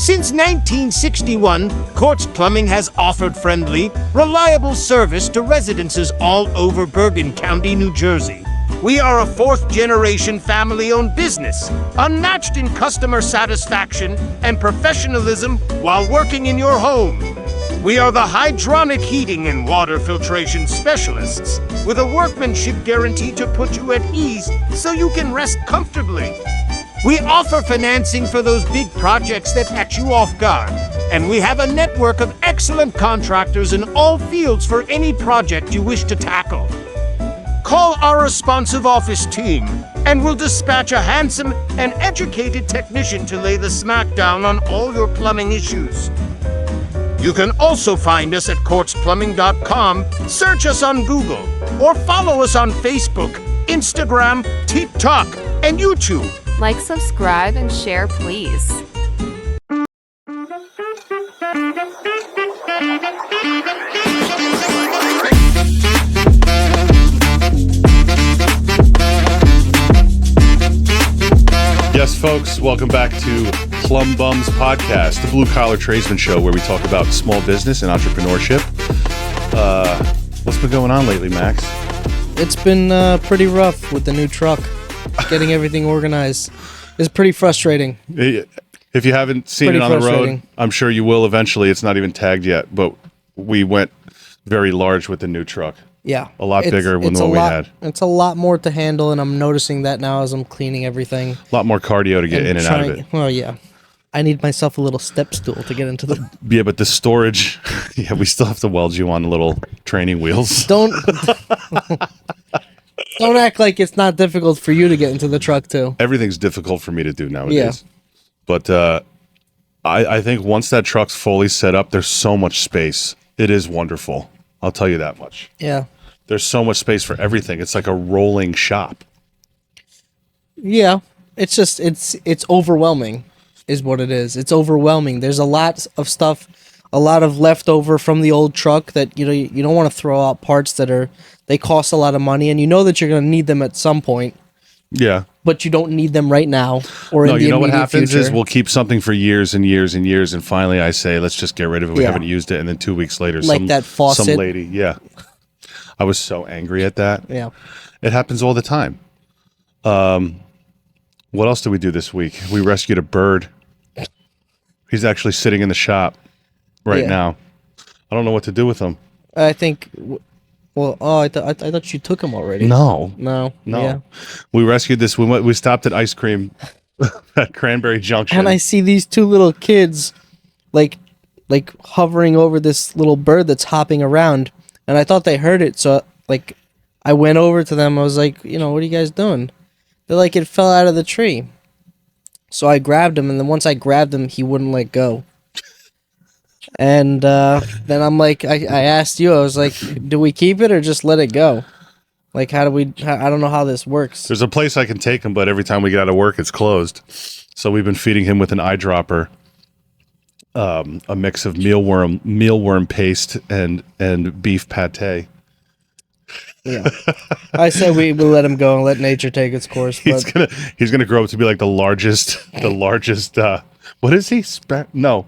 Since 1961, Quartz Plumbing has offered friendly, reliable service to residences all over Bergen County, New Jersey. We are a fourth-generation family-owned business, unmatched in customer satisfaction and professionalism while working in your home. We are the hydronic heating and water filtration specialists, with a workmanship guarantee to put you at ease so you can rest comfortably. We offer financing for those big projects that catch you off guard, and we have a network of excellent contractors in all fields for any project you wish to tackle. Call our responsive office team, and we'll dispatch a handsome and educated technician to lay the smackdown on all your plumbing issues. You can also find us at quartzplumbing.com, search us on Google, or follow us on Facebook, Instagram, TikTok, and YouTube. Like, subscribe, and share, please. Yes, folks, welcome back to Plum Bums Podcast, the blue-collar tradesman show where we talk about small business and entrepreneurship. What's been going on lately, Max? It's been pretty rough with the new truck. Getting everything organized is pretty frustrating. If you haven't seen it on the road, I'm sure you will eventually. It's not even tagged yet, but we went very large with the new truck. Yeah. A lot bigger than what we had. It's a lot more to handle, and I'm noticing that now as I'm cleaning everything. A lot more cardio to get in and out of it. Well, yeah. I need myself a little step stool to get into the... Yeah, but the storage... Yeah, we still have to weld you on the little training wheels. Don't act like it's not difficult for you to get into the truck, too. Everything's difficult for me to do nowadays. Yeah. But I think once that truck's fully set up, there's so much space. It is wonderful. I'll tell you that much. Yeah. There's so much space for everything. It's like a rolling shop. Yeah. It's just, it's overwhelming is what it is. It's overwhelming. There's a lot of stuff, a lot of leftover from the old truck that, you know, you don't want to throw out parts that they cost a lot of money, and you know that you're going to need them at some point. Yeah. But you don't need them right now or in the immediate future. No, you know what happens is we'll keep something for years and years and years, and finally I say, let's just get rid of it. We haven't used it, and then 2 weeks later, like that faucet. Some lady, yeah. I was so angry at that. Yeah. It happens all the time. What else did we do this week? We rescued a bird. He's actually sitting in the shop right now. I don't know what to do with him. I think... Well, I thought you took him already. No. Yeah. We rescued this. We stopped at ice cream at Cranberry Junction, and I see these two little kids, like hovering over this little bird that's hopping around, and I thought they heard it. So I went over to them. I was like, what are you guys doing? They're like, it fell out of the tree. So I grabbed him, and then once I grabbed him, he wouldn't let go. And then I'm like, I asked you, I was like, do we keep it or just let it go? Like, I don't know how this works. There's a place I can take him, but every time we get out of work, it's closed. So we've been feeding him with an eyedropper, a mix of mealworm paste and beef pate. Yeah. I said we will let him go and let nature take its course. But he's gonna grow up to be like the largest, what is he? No.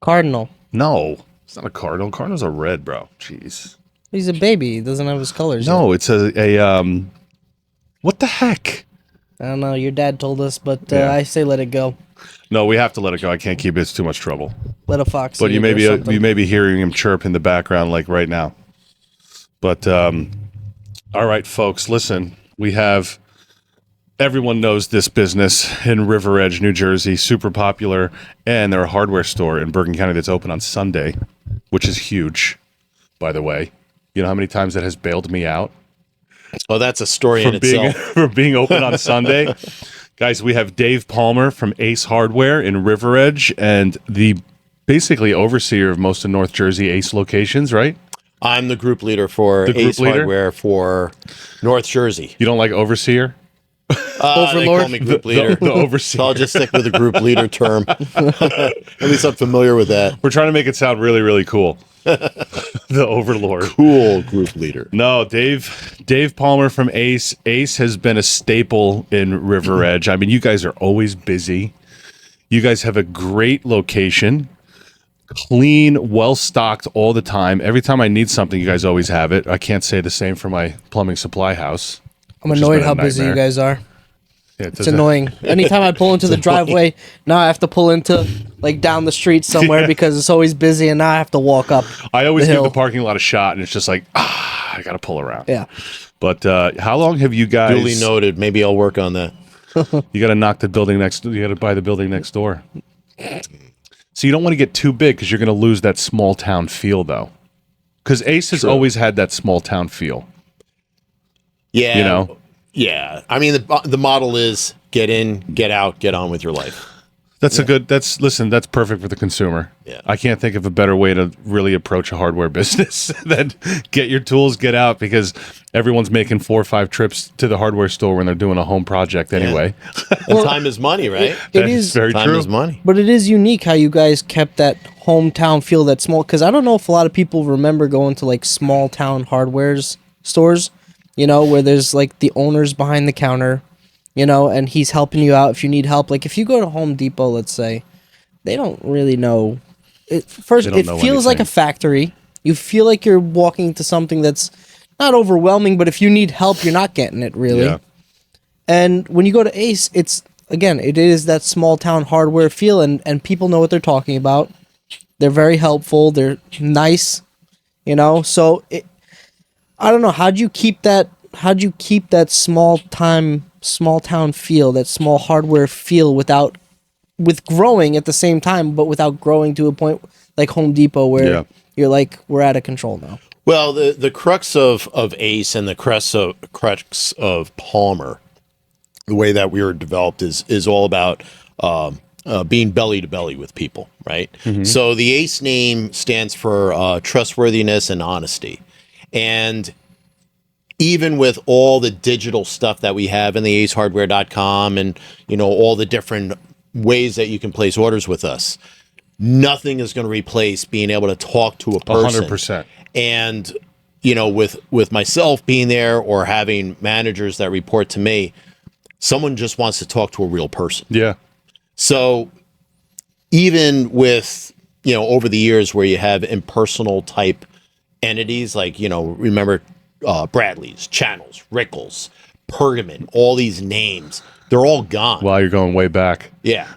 Cardinal. No, it's not a cardinal. Cardinals are red, bro. Jeez. He's a baby. He doesn't have his colors No, yet. It's a what the heck? I don't know. Your dad told us, but I say let it go. No, we have to let it go. I can't keep it. It's too much trouble. Let a fox. But you may be hearing him chirp in the background like right now. But all right, folks, listen. We have everyone knows this business in River Edge, New Jersey, super popular, and they're a hardware store in Bergen County that's open on Sunday, which is huge, by the way. You know how many times that has bailed me out? Oh, that's a story in itself. For being open on Sunday. Guys, we have Dave Palmer from Ace Hardware in River Edge and the basically overseer of most of North Jersey Ace locations, right? I'm the group leader for Ace Hardware for North Jersey. You don't like overseer? Overlord? They call me group leader. The overseer. So I'll just stick with the group leader term. At least I'm familiar with that. We're trying to make it sound really, really cool. The overlord. Cool group leader. No, Dave Palmer from Ace. Ace has been a staple in River Edge. I mean, you guys are always busy. You guys have a great location, clean, well stocked all the time. Every time I need something, you guys always have it. I can't say the same for my plumbing supply house. I'm annoyed how busy you guys are. Yeah, it's annoying. Anytime I pull into the driveway, now I have to pull into like down the street somewhere because it's always busy, and now I have to walk up. I always give the parking lot a shot, and it's just like, I got to pull around. Yeah. But how long have you guys? Duly noted. Maybe I'll work on that. You got to knock the building next. You got to buy the building next door. So you don't want to get too big because you're going to lose that small town feel, though. Because Ace has always had that small town feel. Yeah. You know. Yeah. I mean, the model is get in, get out, get on with your life. That's that's perfect for the consumer. Yeah. I can't think of a better way to really approach a hardware business than get your tools, get out, because everyone's making 4 or 5 trips to the hardware store when they're doing a home project anyway. Yeah. And time is money, right? It is very time true. Is money. But it is unique how you guys kept that hometown feel, that small, because I don't know if a lot of people remember going to like small town hardwares stores, you know, where there's like the owners behind the counter, you know, and he's helping you out if you need help. Like if you go to Home Depot, let's say, they don't really know. It feels like a factory. You feel like you're walking to something that's not overwhelming, but if you need help, you're not getting it really. Yeah. And when you go to Ace, it is that small town hardware feel, and people know what they're talking about. They're very helpful. They're nice, you know. So I don't know. How'd you keep that small town feel, that small hardware feel, with growing at the same time, but without growing to a point like Home Depot where you're like, we're out of control now? Well, the crux of Ace and the crux of Palmer, the way that we were developed is all about being belly to belly with people, right? Mm-hmm. So the Ace name stands for trustworthiness and honesty. And even with all the digital stuff that we have in the acehardware.com and, you know, all the different ways that you can place orders with us, nothing is going to replace being able to talk to a person. 100%. And, you know, with myself being there or having managers that report to me, someone just wants to talk to a real person. Yeah. So even with, you know, over the years where you have impersonal type entities, like, you know, remember Bradley's, Channels, Rickles, Pergamon, all these names, they're all gone. Wow, you're going way back. Yeah.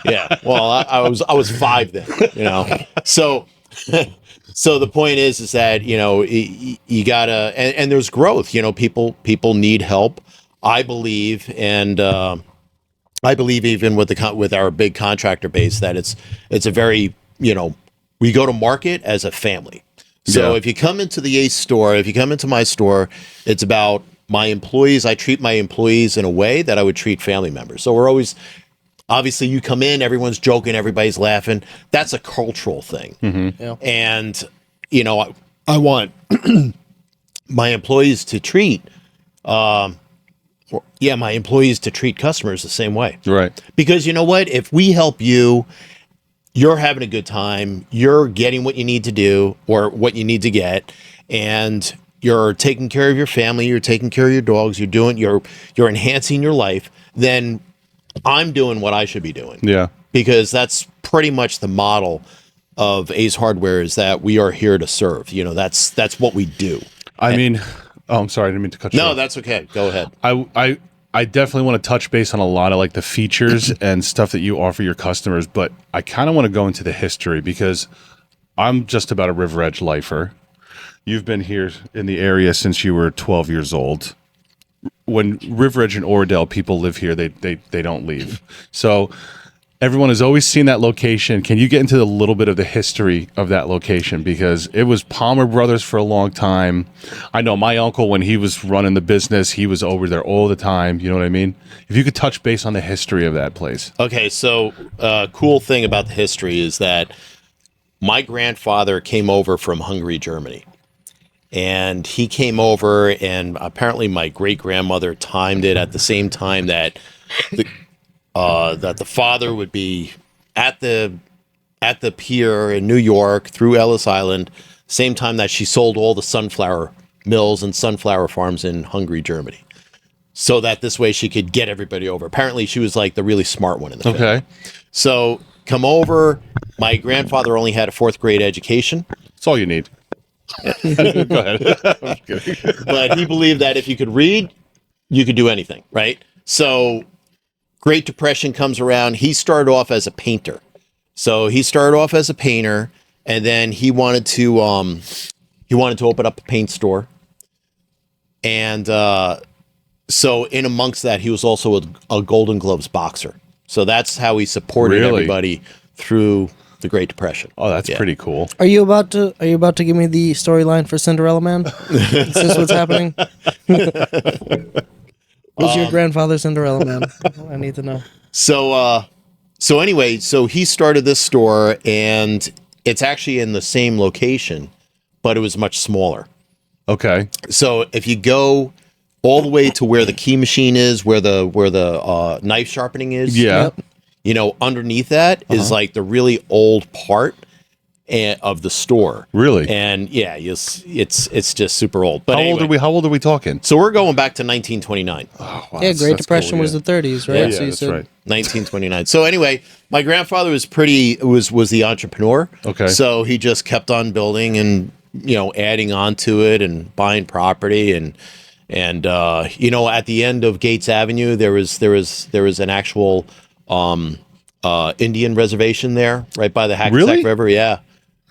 Yeah. Well, I was 5 then, you know. So the point is that, you know, you gotta, and there's growth, you know, people need help. I believe, and I believe even with our big contractor base, that it's a very, you know, we go to market as a family. So if you come into the Ace store, if you come into my store, it's about my employees. I treat my employees in a way that I would treat family members. So we're always, obviously you come in, everyone's joking, everybody's laughing. That's a cultural thing. Mm-hmm. Yeah. And, you know, I want my employees to treat, my employees to treat customers the same way. Right. Because you know what? If we help you, you're having a good time, you're getting what you need to do or what you need to get, and you're taking care of your family, you're taking care of your dogs, you're enhancing your life, then I'm doing what I should be doing. Yeah. Because that's pretty much the model of Ace Hardware, is that we are here to serve. You know, that's what we do. I'm sorry, I didn't mean to cut you off. No, that's okay. Go ahead. I definitely want to touch base on a lot of like the features and stuff that you offer your customers, but I kind of want to go into the history because I'm just about a River Edge lifer. You've been here in the area since you were 12 years old. When River Edge and Oradell people live here, they don't leave. So everyone has always seen that location. Can you get into a little bit of the history of that location? Because it was Palmer Brothers for a long time. I know my uncle, when he was running the business, he was over there all the time. You know what I mean? If you could touch base on the history of that place. Okay, so cool thing about the history is that my grandfather came over from Hungary, Germany. And he came over, and apparently my great-grandmother timed it at the same time that the father would be at the pier in New York through Ellis Island, same time that she sold all the sunflower mills and sunflower farms in Hungary, Germany. so that this way she could get everybody over. Apparently, she was like the really smart one in the family. Okay. So come over. My grandfather only had a 4th grade education, That's all you need. Go ahead. I'm kidding. but he believed that if you could read, you could do anything, right? So Great Depression comes around. He started off as a painter. So he started off as a painter, and then he wanted to open up a paint store. And so in amongst that, he was also a Golden Gloves boxer. So that's how he supported Really? everybody through the Great Depression. Oh, that's Yeah. pretty cool. Are you about to give me the storyline for Cinderella Man? Is this what's happening? Was your grandfather Cinderella Man? I need to know. So anyway, so he started this store, and it's actually in the same location, but it was much smaller. Okay. So if you go all the way to where the key machine is, where the knife sharpening is, Yeah. Yep. you know, underneath that is like the really old part of the store. Really? And yeah, it's just super old. But anyway, How old are we talking? So we're going back to 1929. Oh, wow, Yeah, Great that's Depression cool, was yeah. the 30s, right? Yeah, Yeah, So you that's said right. 1929. So anyway, my grandfather was the entrepreneur. Okay. So he just kept on building and, you know, adding on to it and buying property and you know, at the end of Gates Avenue there was an actual Indian reservation there right by the Hackensack Really? River. Yeah.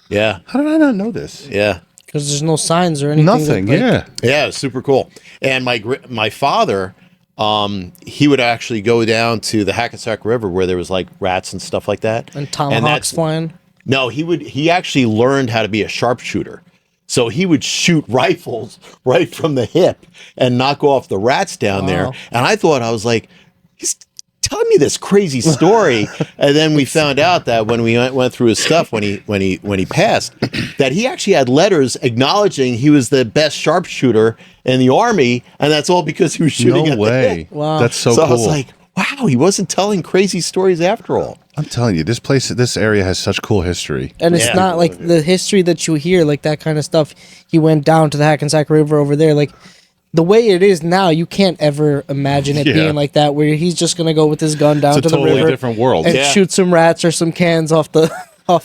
Yeah. How did I not know this? Yeah. because there's no signs or anything. Nothing. that, like, Yeah. Yeah, it was super cool. And my father, he would actually go down to the Hackensack River where there was like rats and stuff like that. And tomahawks flying. No, he actually learned how to be a sharpshooter. So he would shoot rifles right from the hip and knock off the rats down there. Wow. And I was like, he's telling me this crazy story. And then we found out that when we went through his stuff when he passed, that he actually had letters acknowledging he was the best sharpshooter in the Army, and that's all because he was shooting No at the way. hip. Wow. That's so So cool. I was like, wow, he wasn't telling crazy stories after all. I'm telling you, this area has such cool history. And it's Yeah. not like the history that you hear, like that kind of stuff. He went down to the Hackensack River over there. Like the way it is now, you can't ever imagine it Yeah. being like that, where he's just going to go with his gun down It's a to the totally river different world. and Yeah. shoot some rats or some cans off the,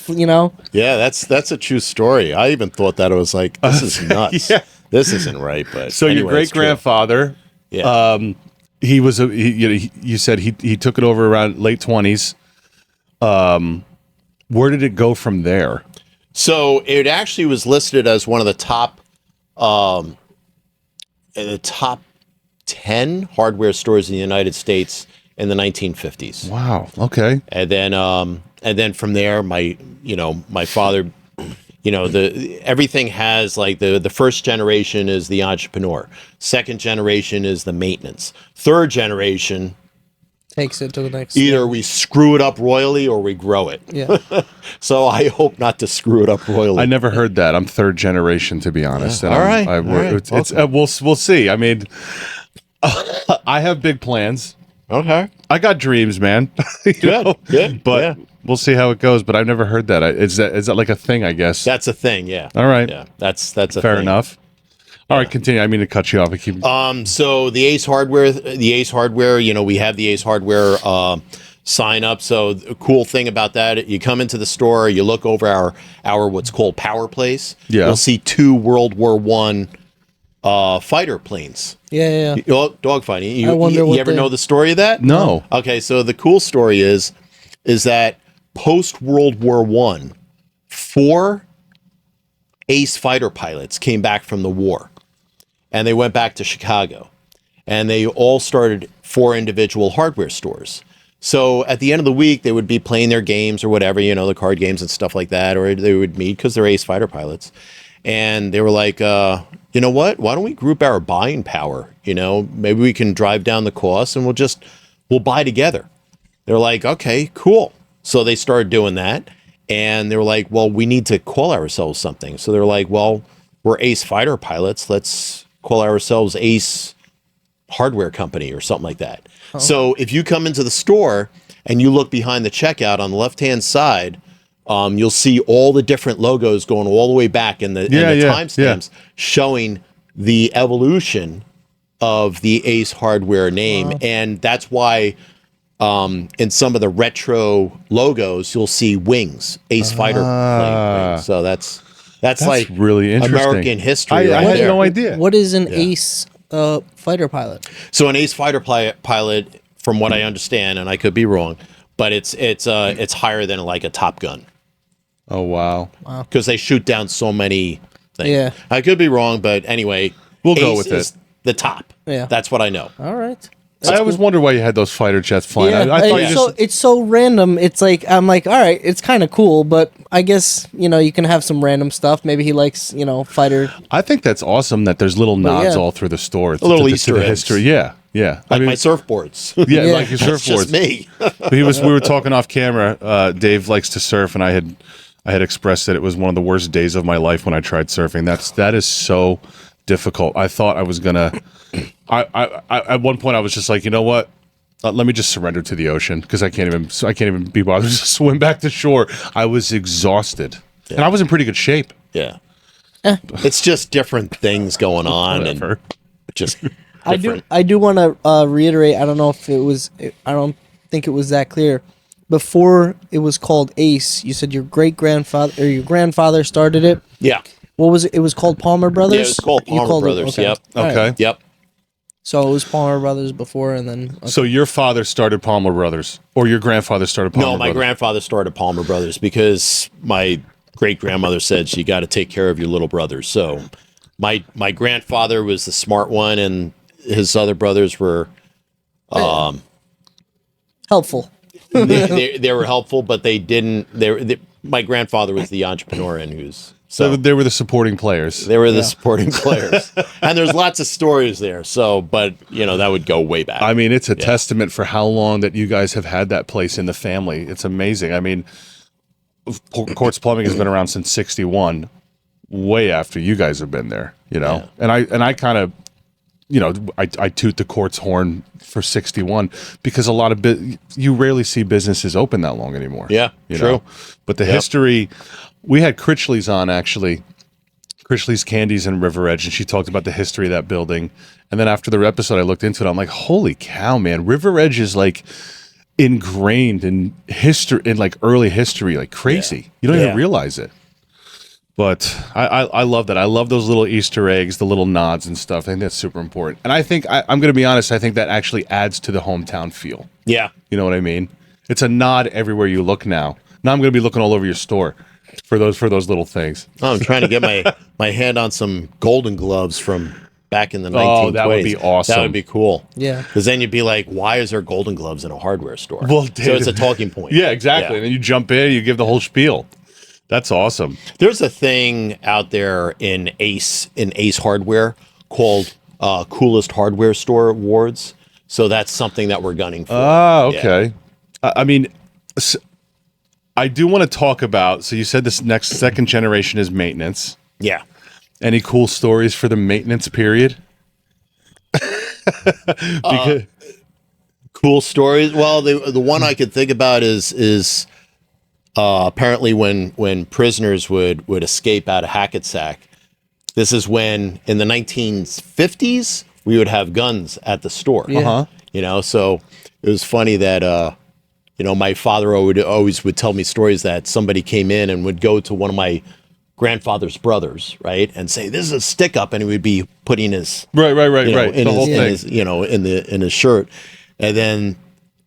you know? Yeah, that's a true story. I even thought that it was like, this is nuts. Yeah. This isn't right. But So your anyway, great it's true. grandfather, Yeah. he was you said he took it over around late 20s. Where did it go from there? So it actually was listed as one of the top 10 hardware stores in the United States in the 1950s. Wow. Okay. And then from there, my father, everything has like the first generation is the entrepreneur, second generation is the maintenance, third generation, Takes it to the next. either we screw it up royally or we grow it. Yeah. So I hope not to screw it up royally. I never heard that. I'm third generation, to be honest. And All I'm- right. I, All right. It's we'll see. I mean, I have big plans. Okay. I got dreams, man. You Good. know? Good. But Yeah. we'll see how it goes. But I've never heard that. Is that like a thing? I guess. That's a thing. Yeah. All right. Yeah. That's a Fair thing. enough. All right, continue. I mean to cut you off. I keep. So the Ace Hardware, we have the Ace Hardware sign up. So the cool thing about that, you come into the store, you look over our what's called power place. Yeah. You'll see 2 World War I fighter planes. Yeah. Dogfighting. I wonder You what ever they- know the story of that? No. Okay, so the cool story is that post World War I, 4 ace fighter pilots came back from the war, and they went back to Chicago, and they all started 4 individual hardware stores. So at the end of the week, they would be playing their games or whatever, the card games and stuff like that, or they would meet because they're ace fighter pilots. And they were like, you know what? Why don't we group our buying power? Maybe we can drive down the cost and we'll buy together. They're like, okay, cool. So they started doing that. And they were like, well, we need to call ourselves something. So they're like, well, we're ace fighter pilots. Let's call ourselves Ace Hardware Company or something like that. Oh. So if you come into the store and you look behind the checkout on the left-hand side, you'll see all the different logos going all the way back and the timestamps showing the evolution of the Ace Hardware name, and that's why in some of the retro logos you'll see wings, Ace Fighter plane wings. So that's like really interesting. American history. I right had there. no idea. What is an Ace fighter pilot? So an Ace Fighter pilot, from what I understand, and I could be wrong, but it's higher than like a Top Gun. Oh wow. Because they shoot down so many things. Yeah. I could be wrong, but anyway, We'll go Ace with is it. the top. Yeah. That's what I know. All right. I always wonder why you had those fighter jets flying. Yeah, I thought you it's, just so, it's so random. It's like, I'm like, all right, it's kind of cool, but I guess, you can have some random stuff. Maybe he likes, fighter. I think that's awesome that there's little nods yeah. all through the store. Little to Easter the eggs. history. Yeah, yeah. Like my surfboards. yeah, Yeah. like your That's surfboards. just me. We were talking off camera. Dave likes to surf, and I had expressed that it was one of the worst days of my life when I tried surfing. That is so difficult. I thought I was gonna. I at one point I was just like, you know what? Let me just surrender to the ocean because I can't even be bothered to swim back to shore. I was exhausted, and I was in pretty good shape. Yeah. It's just different things going on. Whatever. And just I do want to reiterate. I don't know if it was. I don't think it was that clear. Before it was called Ace, you said your great grandfather or your grandfather started it. Yeah. What was it? It was called Palmer Brothers. Yeah, it was called You Palmer called it- Brothers. okay. Yep. All right. Okay. Yep. So it was Palmer Brothers before, and then So your father started Palmer Brothers, or your grandfather started Palmer No, my Brothers? grandfather started Palmer Brothers because my great grandmother said you got to take care of your little brothers. So my grandfather was the smart one, and his other brothers were helpful. they were helpful, but they didn't. My grandfather was the entrepreneur, and who's So they were the supporting players. they were the supporting players. And there's lots of stories there. So, but that would go way back. I mean, it's a testament for how long that you guys have had that place in the family. It's amazing. I mean, Quartz Plumbing has been around since '61, way after you guys have been there. Yeah. And I kind of, I toot the Quartz horn for '61 because a lot of you rarely see businesses open that long anymore. Yeah, you true. know? But the history, we had Critchley's on actually. Critchley's Candies in River Edge, and she talked about the history of that building. And then after the episode, I looked into it. I'm like, holy cow, man! River Edge is like ingrained in history, in like early history, like crazy. Yeah. You don't even realize it. But I love that. I love those little Easter eggs, the little nods and stuff. I think that's super important. And I think I'm going to be honest. I think that actually adds to the hometown feel. Yeah. You know what I mean? It's a nod everywhere you look now. Now I'm going to be looking all over your store for those little things. Oh, I'm trying to get my hand on some golden gloves from back in the 1920s. Oh, that would be awesome. That would be cool. Yeah. Because then you'd be like, why is there golden gloves in a hardware store? Well, so it's a talking point. Yeah, exactly. And then you jump in, you give the whole spiel. That's awesome. There's a thing out there in Ace Hardware called Coolest Hardware Store Awards. So that's something that we're gunning for. Oh, okay. Yeah. I mean, I do want to talk about, so you said this second generation is maintenance. Yeah. Any cool stories for the maintenance period? Because, cool stories. Well, the one I could think about is apparently when prisoners would escape out of Hackensack. This is when in the 1950s we would have guns at the store. Yeah. So it was funny that my father always would tell me stories that somebody came in and would go to one of my grandfather's brothers, right, and say, "This is a stick up," and he would be putting his right. in The whole thing. his in his shirt, and then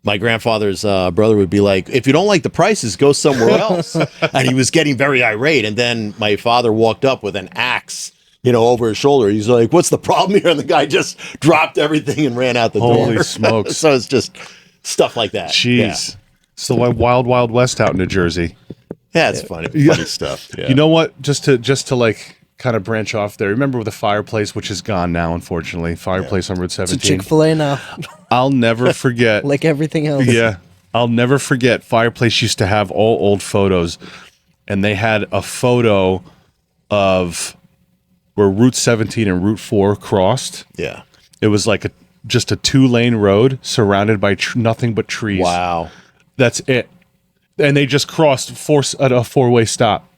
my grandfather's brother would be like, "If you don't like the prices, go somewhere else." And he was getting very irate, and then my father walked up with an axe, over his shoulder. He's like, "What's the problem here?" And the guy just dropped everything and ran out the door. Holy smokes. So it's just stuff like that. Jeez. So like Wild Wild West out in New Jersey. Yeah, it's funny stuff. Yeah. You know what? Just to like kind of branch off there. Remember the fireplace, which is gone now, unfortunately. Fireplace on Route It's a 17. Chick-fil-A now, I'll never forget. like everything else. Yeah. I'll never forget. Fireplace used to have all old photos, and they had a photo of where Route 17 and Route 4 crossed. Yeah. It was like just a 2-lane road surrounded by nothing but trees. Wow. That's it. And they just crossed at a 4-way stop.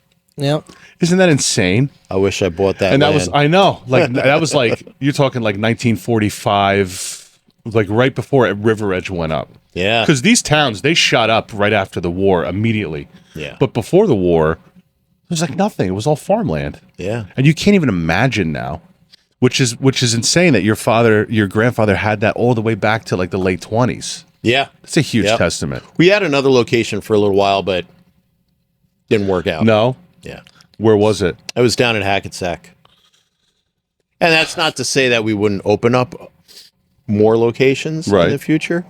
Yep. Isn't that insane? I wish I bought that. And that land. was, I know, like that was like, you're talking like 1945, like right before River Edge went up. Yeah. Because these towns, they shot up right after the war immediately. Yeah. But before the war, it was like nothing. It was all farmland. Yeah. And you can't even imagine now, which is insane that your grandfather had that all the way back to like the late 20s. Yeah. It's a huge Yep. testament. We had another location for a little while, but didn't work out. No? Yeah. Where was it? I was down in Hackensack. And that's not to say that we wouldn't open up more locations Right. in the future.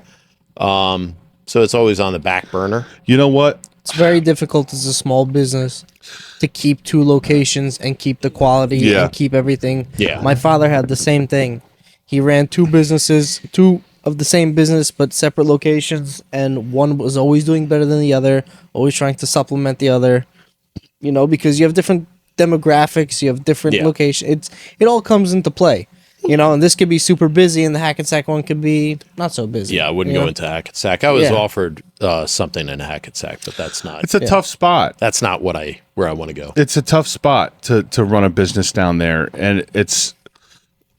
So it's always on the back burner. You know what? It's very difficult as a small business to keep 2 locations and keep the quality Yeah. and keep everything. Yeah. My father had the same thing. He ran 2 businesses, 2 of the same business but separate locations, and one was always doing better than the other, always trying to supplement the other. You know, because you have different demographics, you have different Yeah. locations. It all comes into play. You know, and this could be super busy, and the Hackensack one could be not so busy. Yeah, I wouldn't you go know? into Hackensack. I was Yeah. offered something in Hackensack, but that's not It's a tough spot. that's not where I want to go. It's a tough spot to run a business down there, and it's,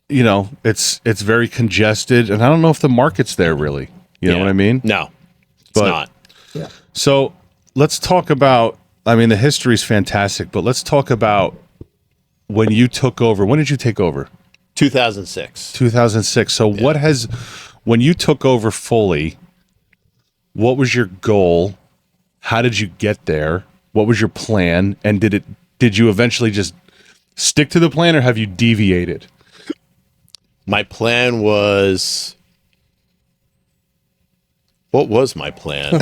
you know, it's very congested, and I don't know if the market's there really. You know Yeah. what I mean? No, it's But- not. So let's talk about. I mean, the history's fantastic, but let's talk about when you took over. When did you take over? 2006. 2006. So when you took over fully, what was your goal? How did you get there? What was your plan? And did you eventually just stick to the plan, or have you deviated? My plan was. What was my plan?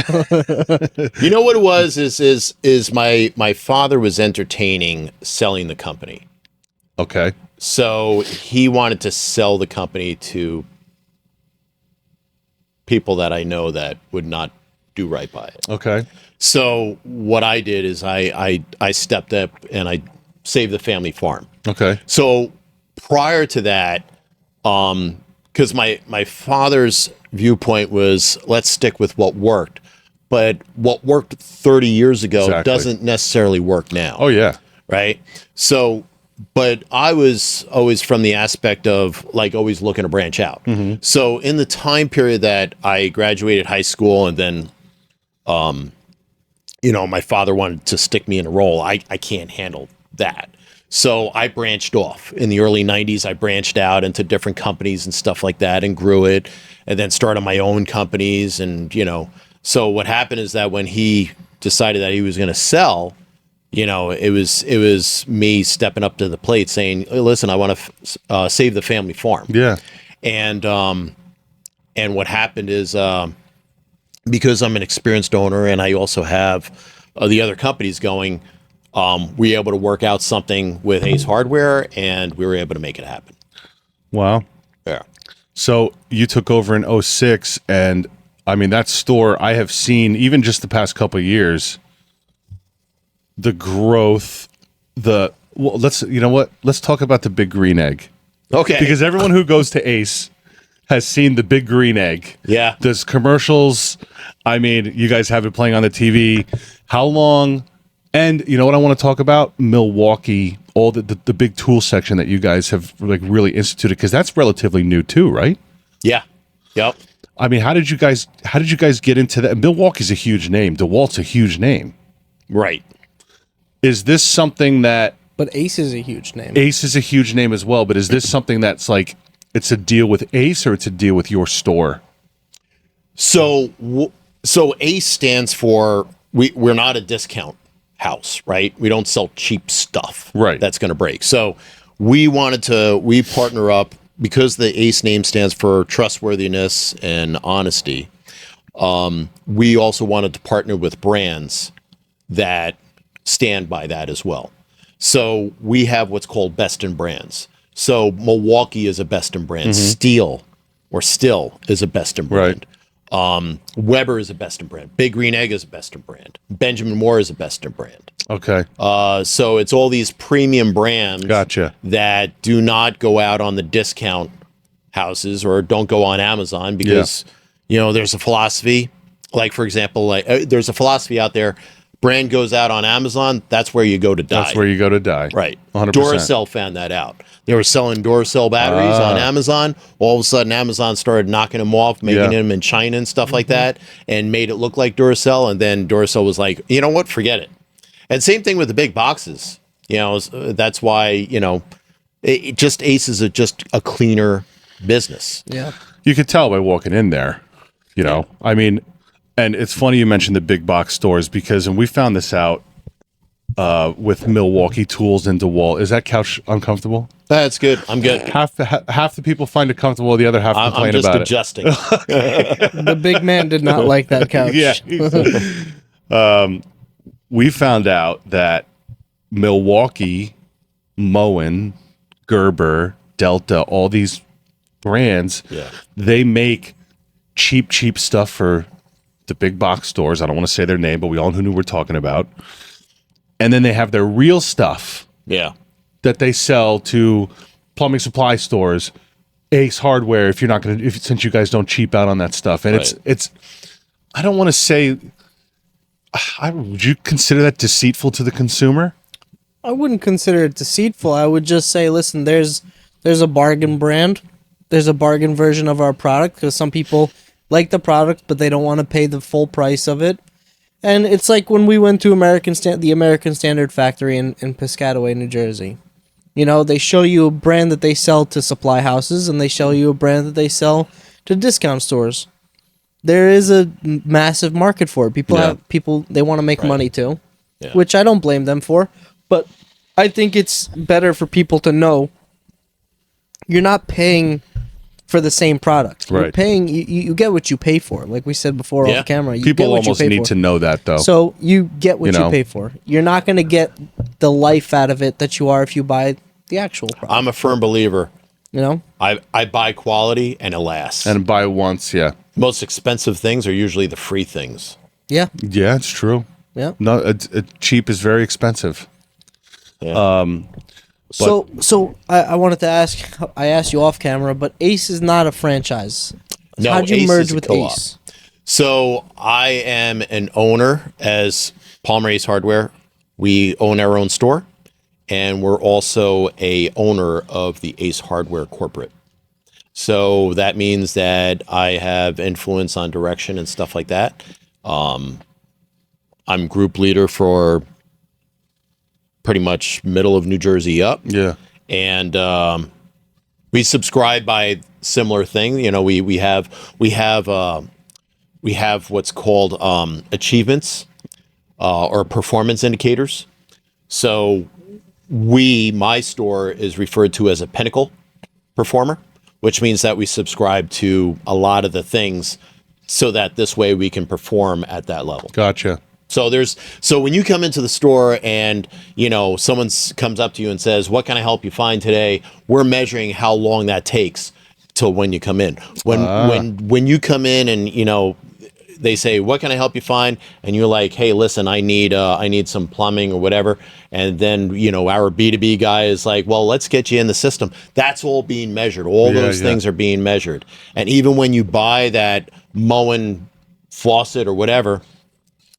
You know what it was is my father was entertaining selling the company. Okay. So he wanted to sell the company to people that I know that would not do right by it. Okay. So what I did is I stepped up and I saved the family farm. Okay. So prior to that, because my father's viewpoint was let's stick with what worked, but what worked 30 years ago Exactly. doesn't necessarily work now. Oh yeah. Right. So, but I was always from the aspect of like always looking to branch out. So in the time period that I graduated high school and then, you know, my father wanted to stick me in a role. I can't handle that. So I branched off in the early 90s. I branched out into different companies and stuff like that and grew it and then started my own companies. And, you know, so what happened is that when he decided that he was going to sell, you know, it was me stepping up to the plate saying, hey, listen, I want to save the family farm. Yeah. And what happened is because I'm an experienced owner and I also have the other companies going, we were able to work out something with Ace Hardware and we were able to make it happen. Wow. Yeah. So you took over in 06, and I mean, that store I have seen even just the past couple of years, the growth, you know what? Let's talk about the big green egg. Okay. Because everyone who goes to Ace has seen the big green egg. Yeah. There's commercials. I mean, you guys have it playing on the TV. How long? And you know what I want to talk about? Milwaukee, all the big tool section that you guys have like really instituted, because that's relatively new too, right? Yeah. Yep. I mean, how did you guys get into that? Milwaukee's a huge name. DeWalt's a huge name. Right. Is this something that But Ace is a huge name. Ace is a huge name as well, but is this something that's like it's a deal with Ace or it's a deal with your store? So ACE stands for we're not a discount house, right? We don't sell cheap stuff, Right. That's going to break. So we partner up because the ACE name stands for trustworthiness and honesty. We also wanted to partner with brands that stand by that as well. So we have what's called best in brands. So Milwaukee is a best in brand. Still is a best in brand. Weber is a best in brand. Big Green Egg is a best in brand. Benjamin Moore is a best in brand. Okay. So it's all these premium brands Gotcha. that do not go out on the discount houses or don't go on Amazon because, you know, there's a philosophy. Like, for example, there's a philosophy out there. brand goes out on Amazon, that's where you go to die. That's where you go to die. Right. 100%. Duracell found that out. They were selling Duracell batteries on Amazon. All of a sudden, Amazon started knocking them off, making them in China and stuff like that, and made it look like Duracell. And then Duracell was like, you know what? Forget it. And same thing with the big boxes. You know, that's why, you know, it just Ace is just a cleaner business. Yeah. You could tell by walking in there, you know. I mean, and it's funny you mentioned the big box stores because, and we found this out with Milwaukee Tools and DeWalt. Is that couch uncomfortable? That's good. I'm good. Half the people find it comfortable, the other half complain I'm just about adjusting. The big man did not like that couch. Yeah. We found out that Milwaukee, Moen, Gerber, Delta, all these brands, they make cheap stuff for the big box stores. I don't want to say their name, but we all know who we're talking about. And then they have their real stuff that they sell to plumbing supply stores, Ace Hardware, if you're not going to, since you guys don't cheap out on that stuff. And it's I don't want to say, would you consider that deceitful to the consumer? I wouldn't consider it deceitful. I would just say, listen, there's a bargain brand. There's a bargain version of our product because some people like the product, but they don't want to pay the full price of it. And it's like when we went to the American Standard Factory in Piscataway, New Jersey. You know, they show you a brand that they sell to supply houses, and they show you a brand that they sell to discount stores. There is a massive market for it. People they want to make money too, which I don't blame them for. But I think it's better for people to know you're not paying for the same product. You're paying, you get what you pay for. Like we said before off camera. You People get what almost you pay need for. to know that, though. So you get what you pay for. You're not going to get the life out of it that you are if you buy the actual product. I'm a firm believer. You know? I buy quality and it lasts. And buy once, Most expensive things are usually the free things. Yeah. Yeah, it's true. Yeah. No, cheap is very expensive. Yeah. So I wanted to ask. I asked you off camera, but Ace is not a franchise. No, How'd you Ace merge is a with co-op. Ace? So I am an owner as Palmer Ace Hardware. We own our own store, and we're also a owner of the Ace Hardware corporate. So that means that I have influence on direction and stuff like that. I'm group leader for pretty much middle of New Jersey up. Yeah. And we subscribe by similar thing. You know, we have what's called achievements or performance indicators. So my store is referred to as a pinnacle performer, which means that we subscribe to a lot of the things so that this way we can perform at that level. Gotcha. So when you come into the store and, you know, someone comes up to you and says, "What can I help you find today?" We're measuring how long that takes till when you come in. When you come in and, you know, they say, "What can I help you find?" and you're like, "Hey, listen, I need some plumbing or whatever." And then, you know, our B2B guy is like, "Well, let's get you in the system." That's all being measured. All those things are being measured. And even when you buy that Moen faucet or whatever,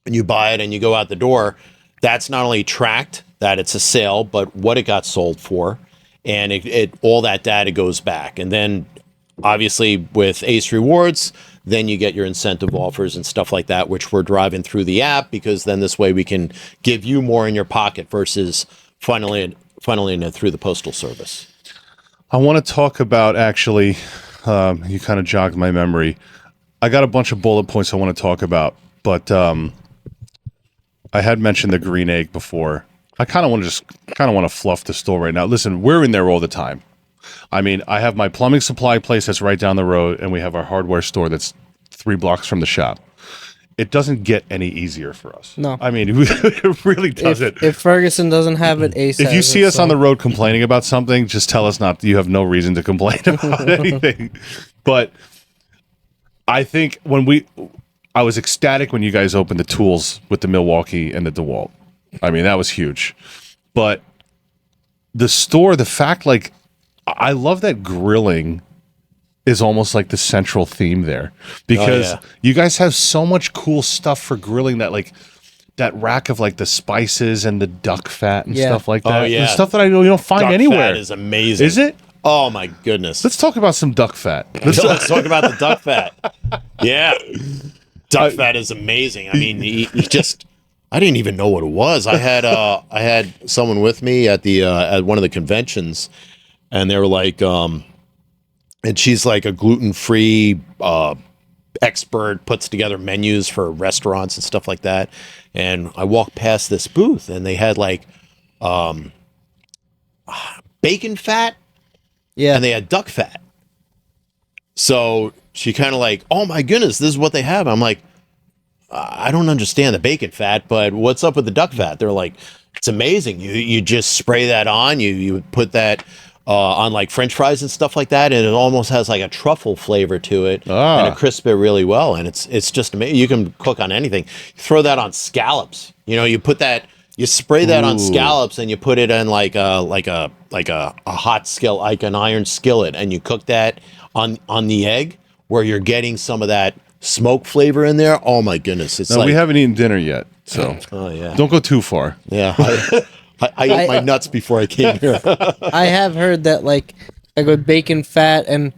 and you buy it and you go out the door, that's not only tracked that it's a sale, but what it got sold for. And it all that data goes back. And then obviously with Ace Rewards, then you get your incentive offers and stuff like that, which we're driving through the app, because then this way we can give you more in your pocket versus funneling it through the postal service. I want to talk about, actually, you kind of jogged my memory. I got a bunch of bullet points I want to talk about, but I had mentioned the green egg before. I kind of want to fluff the store right now. Listen, we're in there all the time. I mean, I have my plumbing supply place that's right down the road, and we have our hardware store that's 3 blocks from the shop. It doesn't get any easier for us. No. I mean, it really doesn't. If Ferguson doesn't have it, Ace If you has see it, us on the road complaining about something, just tell us not. You have no reason to complain about anything. But I think I was ecstatic when you guys opened the tools with the Milwaukee and the DeWalt. I mean, that was huge. But the store, the fact, like, I love that grilling is almost like the central theme there, because you guys have so much cool stuff for grilling that, like, that rack of like the spices and the duck fat and stuff like that. Oh, yeah. The stuff that you don't find Duck anywhere. fat is amazing. Is it? Oh my goodness. Let's talk about some duck fat. Let's talk about the duck fat. Yeah. Duck fat is amazing. I mean, you just I didn't even know what it was. I had someone with me at the at one of the conventions, and they were like, and she's like a gluten-free expert, puts together menus for restaurants and stuff like that. And I walked past this booth, and they had like bacon fat. Yeah. And they had duck fat. So she kind of like, oh my goodness, this is what they have. I'm like, I don't understand the bacon fat, but what's up with the duck fat? They're like, it's amazing. You just spray that on. You put that on like French fries and stuff like that, and it almost has like a truffle flavor to it, and it crisps it really well. And it's just amazing. You can cook on anything. You throw that on scallops. You know, you put that. You spray that on scallops, and you put it in like a hot skillet, like an iron skillet, and you cook that on the egg, where you're getting some of that smoke flavor in there. Oh my goodness! It's No, like, we haven't eaten dinner yet, so don't go too far. Yeah, I ate my nuts before I came here. I have heard that like with bacon fat and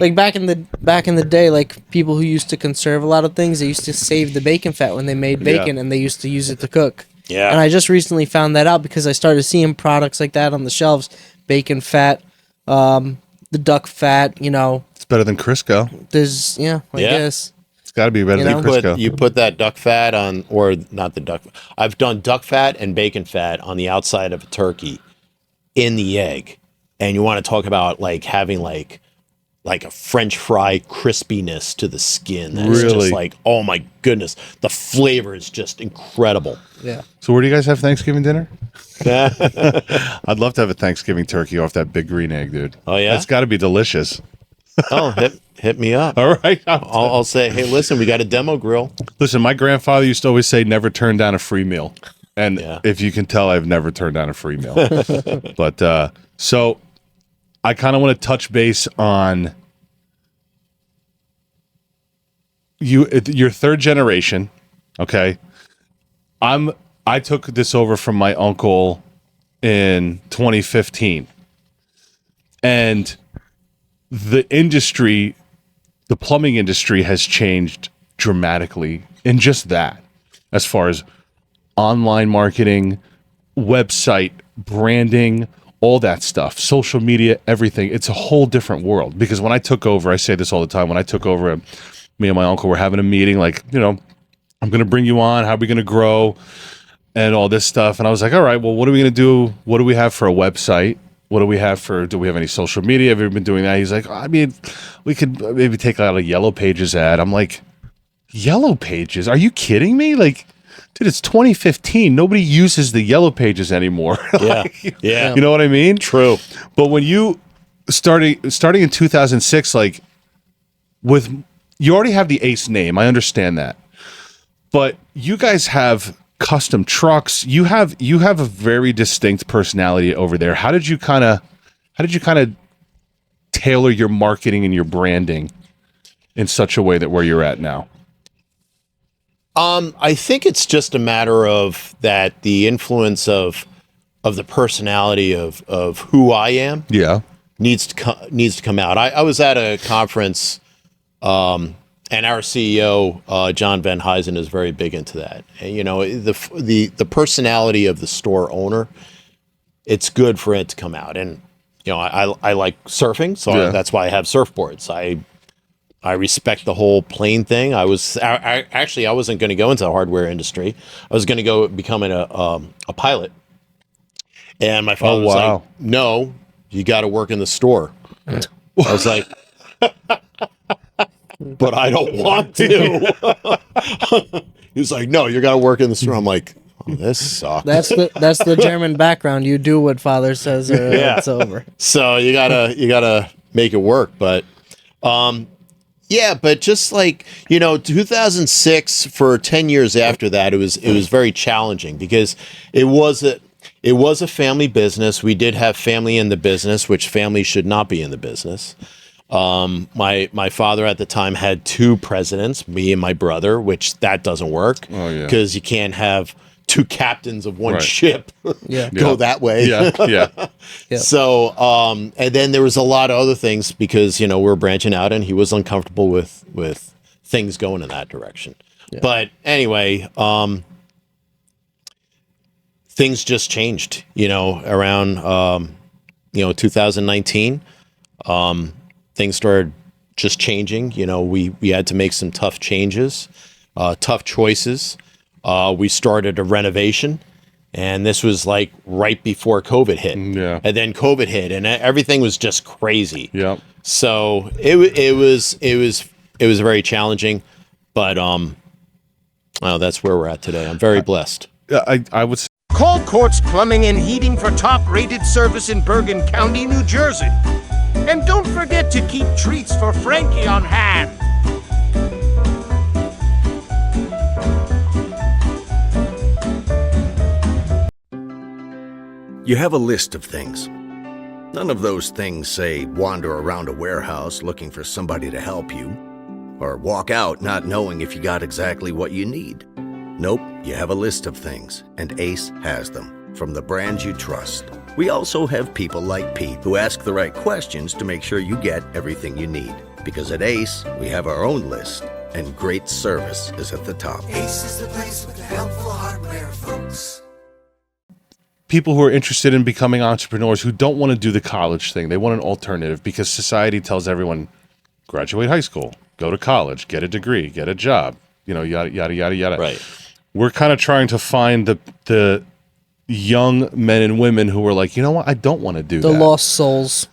like back in the day, like people who used to conserve a lot of things, they used to save the bacon fat when they made bacon, and they used to use it to cook. Yeah. And I just recently found that out because I started seeing products like that on the shelves. Bacon fat, the duck fat, you know. It's better than Crisco. There's, I guess. It's got to be better than Crisco. You put that duck fat on, or not the duck. I've done duck fat and bacon fat on the outside of a turkey in the egg. And you want to talk about like having like a French fry crispiness to the skin. That's just like, oh my goodness. The flavor is just incredible. Yeah. So where do you guys have Thanksgiving dinner? I'd love to have a Thanksgiving turkey off that big green egg, dude. Oh, yeah? That's got to be delicious. Oh, hit me up. All right. I'll say, hey, listen, we got a demo grill. Listen, my grandfather used to always say, never turn down a free meal. And if you can tell, I've never turned down a free meal. But so I kind of want to touch base on your third generation. Okay. I took this over from my uncle in 2015. And the industry, the plumbing industry has changed dramatically in just that, as far as online marketing, website, branding, all that stuff, social media, everything. It's a whole different world. Because when I took over, I say this all the time, when I took over, me and my uncle were having a meeting, like, you know, I'm going to bring you on. How are we going to grow? And all this stuff. And I was like, all right, well, what are we going to do? What do we have for a website? What do we have do we have any social media? Have you been doing that? He's like, I mean, we could maybe take out a Yellow Pages ad. I'm like, Yellow Pages? Are you kidding me? Like, dude, it's 2015. Nobody uses the Yellow Pages anymore. Yeah. Yeah. You know what I mean? True. But when you starting in 2006, like you already have the Ace name. I understand that. But you guys have custom trucks. You have a very distinct personality over there. How did you kind of tailor your marketing and your branding in such a way that where you're at now? I think it's just a matter of that the influence of the personality of who I am needs to come out. I was at a conference and our CEO, John Van Huysen, is very big into that. And, you know, the personality of the store owner, it's good for it to come out. And, you know, I like surfing, so that's why I have surfboards. I respect the whole plane thing. I wasn't going to go into the hardware industry. I was going to go become a pilot. And my father was like, no, you got to work in the store. I was like, but I don't want to. He was like, no, you got to work in the store. I'm like, oh, this sucks. That's the German background. You do what father says or it's over. So you gotta make it work. But but just like, you know, 2006 for 10 years after that, it was very challenging because it was a family business. We did have family in the business, which family should not be in the business. My father at the time had 2 presidents, me and my brother, which that doesn't work because you can't have 2 captains of one ship go that way. Yeah. So, and then there was a lot of other things because, you know, we were branching out and he was uncomfortable with things going in that direction. Yeah. But anyway, things just changed, you know, around, 2019. Things started just changing. You know, we had to make some tough changes, tough choices. We started a renovation, and this was like right before COVID hit. Yeah. And then COVID hit, and everything was just crazy. Yeah. So it was very challenging, but that's where we're at today. I'm very blessed. I would say Call Quartz Plumbing and Heating for top-rated service in Bergen County, New Jersey. And don't forget to keep treats for Frankie on hand. You have a list of things. None of those things say wander around a warehouse looking for somebody to help you, or walk out not knowing if you got exactly what you need. Nope, you have a list of things, and Ace has them, from the brands you trust. We also have people like Pete who ask the right questions to make sure you get everything you need. Because at Ace, we have our own list, and great service is at the top. Ace is the place with the helpful hardware, folks. people who are interested in becoming entrepreneurs who don't want to do the college thing. They want an alternative because society tells everyone, graduate high school, go to college, get a degree, get a job, you know, yada, yada, yada, yada. Right. We're kind of trying to find the young men and women who are like, you know what, I don't want to do that. The lost souls.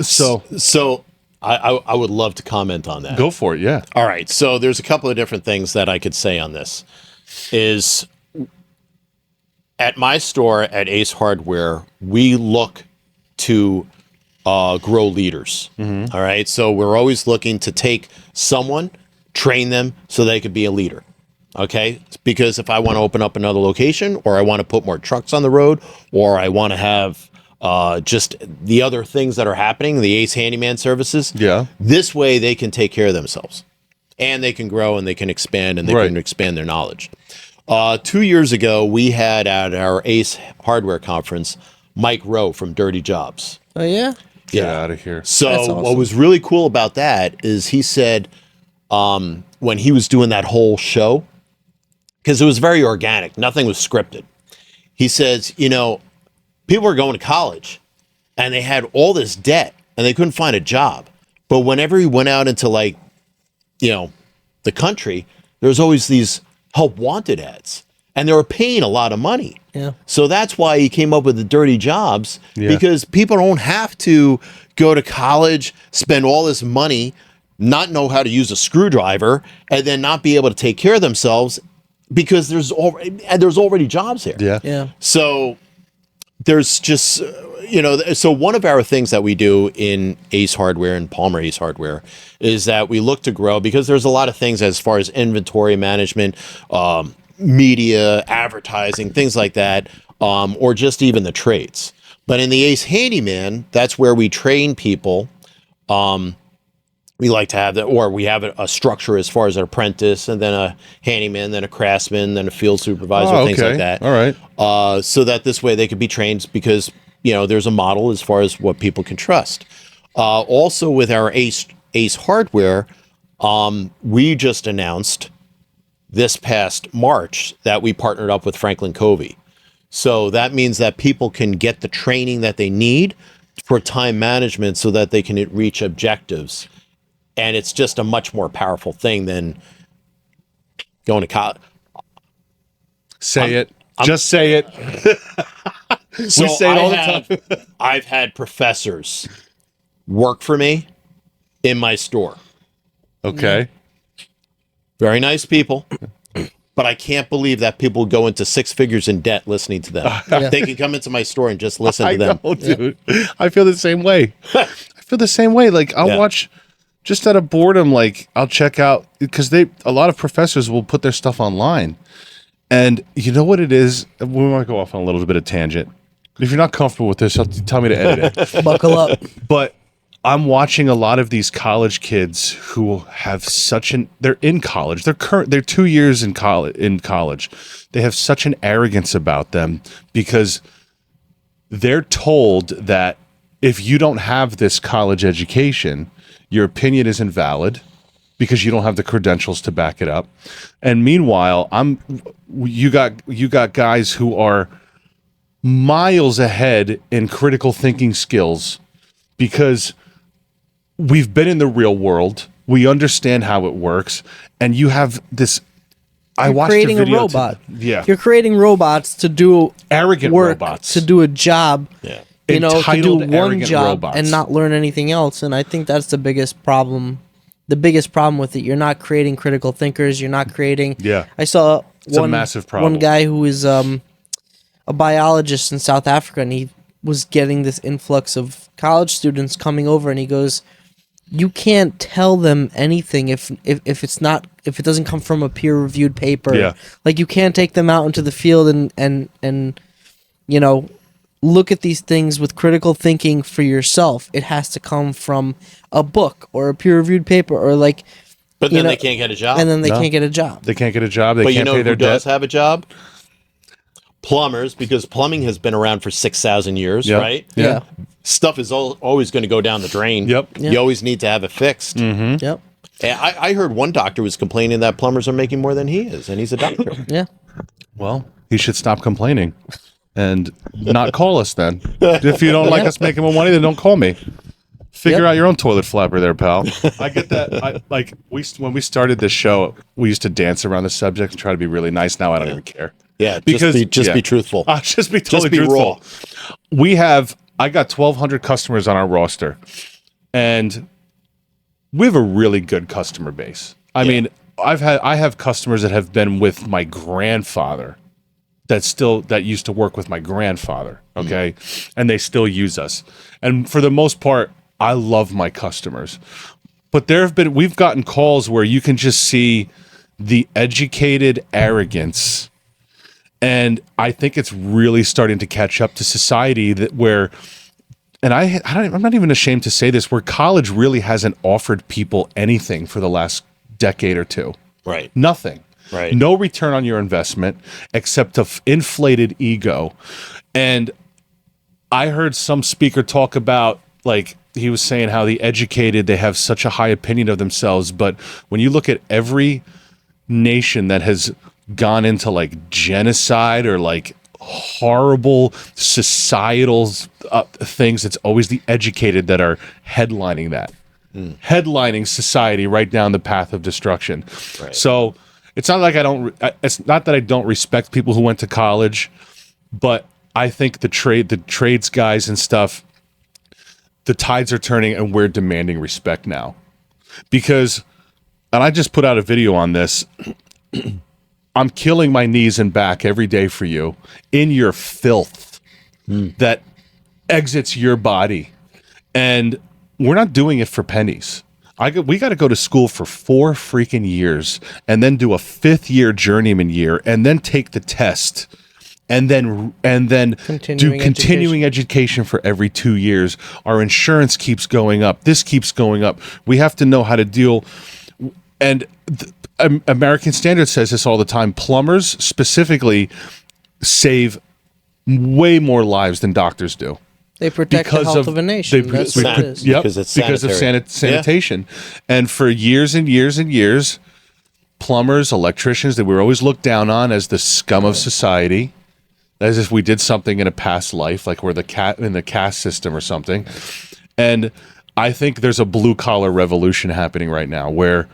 So I would love to comment on that. Go for it, yeah. All right. So there's a couple of different things that I could say on this. Is at my store at Ace Hardware, we look to grow leaders. Mm-hmm. All right. So we're always looking to take someone, train them so they could be a leader. Okay. Because if I want to open up another location, or I want to put more trucks on the road, or I want to have just the other things that are happening, the Ace Handyman services. Yeah. This way they can take care of themselves and they can grow and they can expand and they can expand their knowledge. 2 years ago, we had at our Ace Hardware conference, Mike Rowe from Dirty Jobs. Oh, yeah? Get out of here. So That's awesome. What was really cool about that is he said when he was doing that whole show, because it was very organic, nothing was scripted. He says, you know, people were going to college and they had all this debt and they couldn't find a job. But whenever he went out into, like, you know, the country, there was always these help wanted ads and they were paying a lot of money. Yeah. So that's why he came up with the Dirty Jobs, because people don't have to go to college, spend all this money, not know how to use a screwdriver, and then not be able to take care of themselves because there's already jobs here. Yeah. Yeah. So there's just, so one of our things that we do in Ace Hardware and Palmer Ace Hardware is that we look to grow, because there's a lot of things as far as inventory management, media, advertising, things like that, or just even the trades. But in the Ace Handyman, that's where we train people. We like to have that, or we have a structure as far as an apprentice, and then a handyman, then a craftsman, then a field supervisor, things like that. All right. So that this way they could be trained, because, you know, there's a model as far as what people can trust. Also with our Ace Hardware, we just announced this past March that we partnered up with Franklin Covey. So that means that people can get the training that they need for time management so that they can reach objectives. And it's just a much more powerful thing than going to college. Just say it. So we say it all the time. I've had professors work for me in my store. Okay. Very nice people. But I can't believe that people go into 6 figures in debt listening to them. They can come into my store and just listen to them. I know, dude. I feel the same way. Like, I'll watch just out of boredom. Like, I'll check out, because a lot of professors will put their stuff online. And you know what it is? We might go off on a little bit of tangent. If you're not comfortable with this, tell me to edit it. Buckle up. But I'm watching a lot of these college kids who have they're in college. They're 2 years in college. They have such an arrogance about them because they're told that if you don't have this college education, your opinion is invalid because you don't have the credentials to back it up. And meanwhile, you got guys who are miles ahead in critical thinking skills because we've been in the real world. We understand how it works. And you have this. You're creating a robot. Yeah. You're creating robots to do Arrogant work, robots. to do a job. Yeah. To do Entitled, one arrogant job robots. and not learn anything else. And I think that's the biggest problem. The biggest problem with it. You're not creating critical thinkers. You're not creating. Yeah. I saw It's a massive problem. one guy who is a biologist in South Africa, and he was getting this influx of college students coming over, and he goes, you can't tell them anything if it doesn't come from a peer reviewed paper. Yeah. Like, you can't take them out into the field and look at these things with critical thinking for yourself. It has to come from a book or a peer reviewed paper or like. But then they can't get a job. And then they can't get a job. They can't get a job. They But can't pay their who does debt. have a job? Plumbers, because plumbing has been around for 6,000 years, Yep. right? Yeah. Stuff is always going to go down the drain. Yep. You always need to have it fixed. Yep. And I heard one doctor was complaining that plumbers are making more than he is, and he's a doctor. Yeah. Well, he should stop complaining and not call us then. If you don't like us making more money, then don't call me. Figure out your own toilet flapper there, pal. I get that. When we started this show, we used to dance around the subject and try to be really nice. Now I don't even care. Yeah, Because- just be truthful. I'll just be totally be truthful. raw. I got 1,200 customers on our roster, and we have a really good customer base. I mean, I have customers that have been with my grandfather that used to work with my grandfather. Okay. And they still use us. And for the most part, I love my customers, but we've gotten calls where you can just see the educated arrogance. And I think it's really starting to catch up to society I'm not even ashamed to say this, where college really hasn't offered people anything for the last decade or two. Right. Nothing. Right. No return on your investment except a inflated ego. And I heard some speaker talk about, like, he was saying how the educated, they have such a high opinion of themselves. But when you look at every nation that has gone into like genocide or like horrible societal things, it's always the educated that are headlining that. Headlining society right down the path of destruction. Right. So it's not like it's not that I don't respect people who went to college, but I think the trades guys and stuff, the tides are turning and we're demanding respect now. Because, and I just put out a video on this, I'm killing my knees and back every day for you in your filth that exits your body. And we're not doing it for pennies. We got to go to school for 4 freaking years and then do a 5th year journeyman year and then take the test and then do continuing education for every 2 years. Our insurance keeps going up. This keeps going up. We have to know how to deal. And American Standard says this all the time. Plumbers specifically save way more lives than doctors do. They protect the health of a nation. That's what it is. Yep, Because it's because of sanitary. sanitation. And for years and years and years, plumbers, electricians, that we were always looked down on as the scum of society, as if we did something in a past life, like we're in the caste system or something. And I think there's a blue-collar revolution happening right now where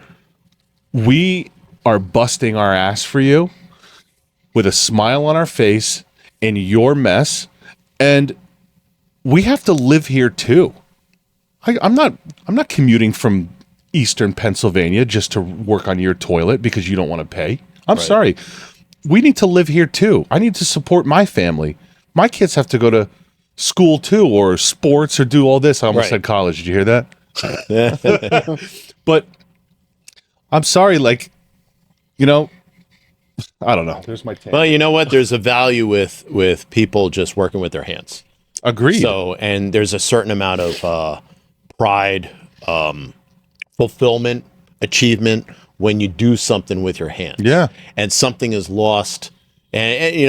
we are busting our ass for you with a smile on our face in your mess, and we have to live here too. I'm not commuting from Eastern Pennsylvania just to work on your toilet because you don't want to pay. I'm sorry. We need to live here too. I need to support my family. My kids have to go to school too, or sports, or do all this. I almost said college. Did you hear that? But I'm sorry, like, I don't know. There's my take. Well, you know what? There's a value with people just working with their hands. Agreed. So, and there's a certain amount of pride, fulfillment, achievement when you do something with your hands. Yeah. And something is lost. And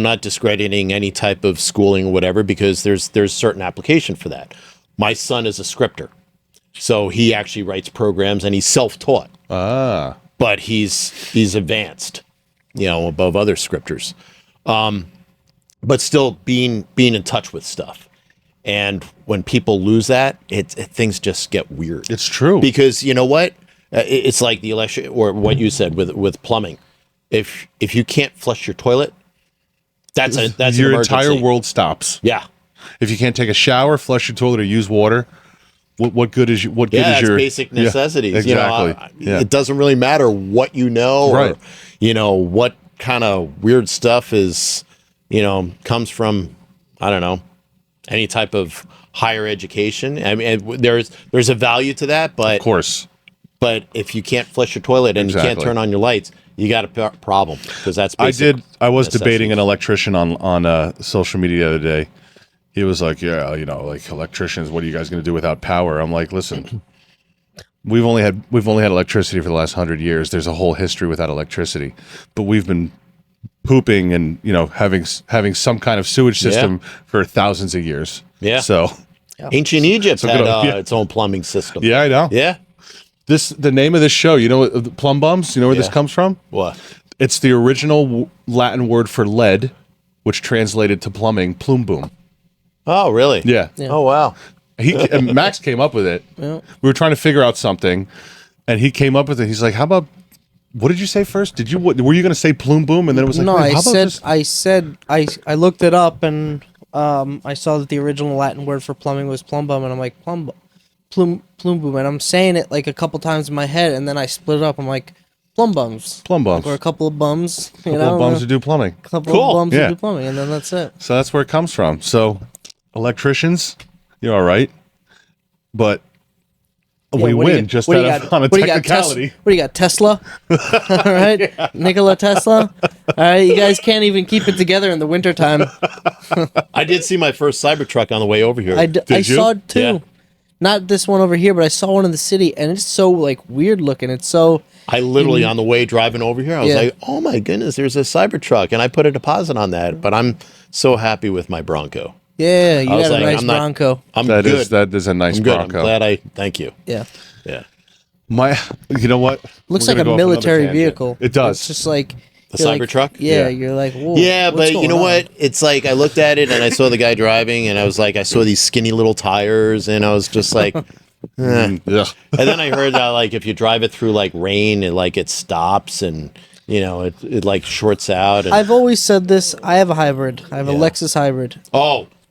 not discrediting any type of schooling or whatever, because there's certain application for that. My son is a scripter, so he actually writes programs and he's self-taught. But he's advanced, above other scripters. But still being in touch with stuff. And when people lose that, things just get weird. It's true. Because you know what? It's like the election, or what you said with plumbing. If you can't flush your toilet, that's your an entire emergency. world stops. Yeah. If you can't take a shower, flush your toilet, or use water, what good is your That's basic necessities. Yeah, exactly. It doesn't really matter what you know, Right. or what kind of weird stuff is, comes from, I don't know, any type of higher education. I mean, there's a value to that, but Of course. But if you can't flush your toilet and you can't Exactly. turn on your lights, you got a problem, because that's basic I was debating an necessities. electrician on social media the other day. He was like, yeah, like electricians, what are you guys going to do without power? I'm like, listen, we've only had electricity for the last 100 years. There's a whole history without electricity, but we've been pooping and having some kind of sewage system for thousands of years. Yeah. So Ancient Egypt So had good on- its own plumbing system. yeah, I know. Yeah. The name of this show, plumb bums. You know where this Yeah. comes from? What? It's the original Latin word for lead, which translated to plumbing, plume boom. Oh, really? Yeah. Oh, wow. And Max came up with it. Yeah. We were trying to figure out something, and he came up with it. He's like, "How about? What did you say first? Were you going to say plume boom?" And then it was like, No, "Wait, I how about said just-" I looked it up and I saw that the original Latin word for plumbing was plumb bum, and I'm like plume boom, and I'm saying it like a couple times in my head, and then I split it up. I'm like plumb bums, Plumb bums. or a couple of bums, couple of bums who do plumbing. a couple Cool. of bums Yeah. who do plumbing, and then that's it. So that's where it comes from. So electricians, you're all right, but we what do you win got- just what do you out got- of, on a what do you got, technicality. what do you got, Tesla? All right, Nikola Tesla. All right, you guys can't even keep it together in the wintertime. I did see my first Cybertruck on the way over here. I you? saw it too. Yeah. Not this one over here, but I saw one in the city, and it's so like weird looking. It's so I literally, on the way driving over here, I was Yeah. like, oh my goodness, there's a Cybertruck. And I put a deposit on that. But I'm so happy with my Bronco. yeah. You I was got a like, nice I'm not- Bronco. I'm That good. is a nice I'm good. Bronco. I'm glad thank you. Yeah, Yeah. You know what? looks We're like gonna a go off another military tangent. vehicle. It does. It's just like The you're like- Cybertruck? Yeah, Yeah. you're like, whoa. Yeah, what's but you going know on? what? It's like I looked at it and I saw the guy driving, and I was like, I saw these skinny little tires, and I was just like, eh. Yeah. And then I heard that like if you drive it through like rain, it stops, and it like shorts out. And, I've always said this. I have a hybrid. I have a Yeah. Lexus hybrid.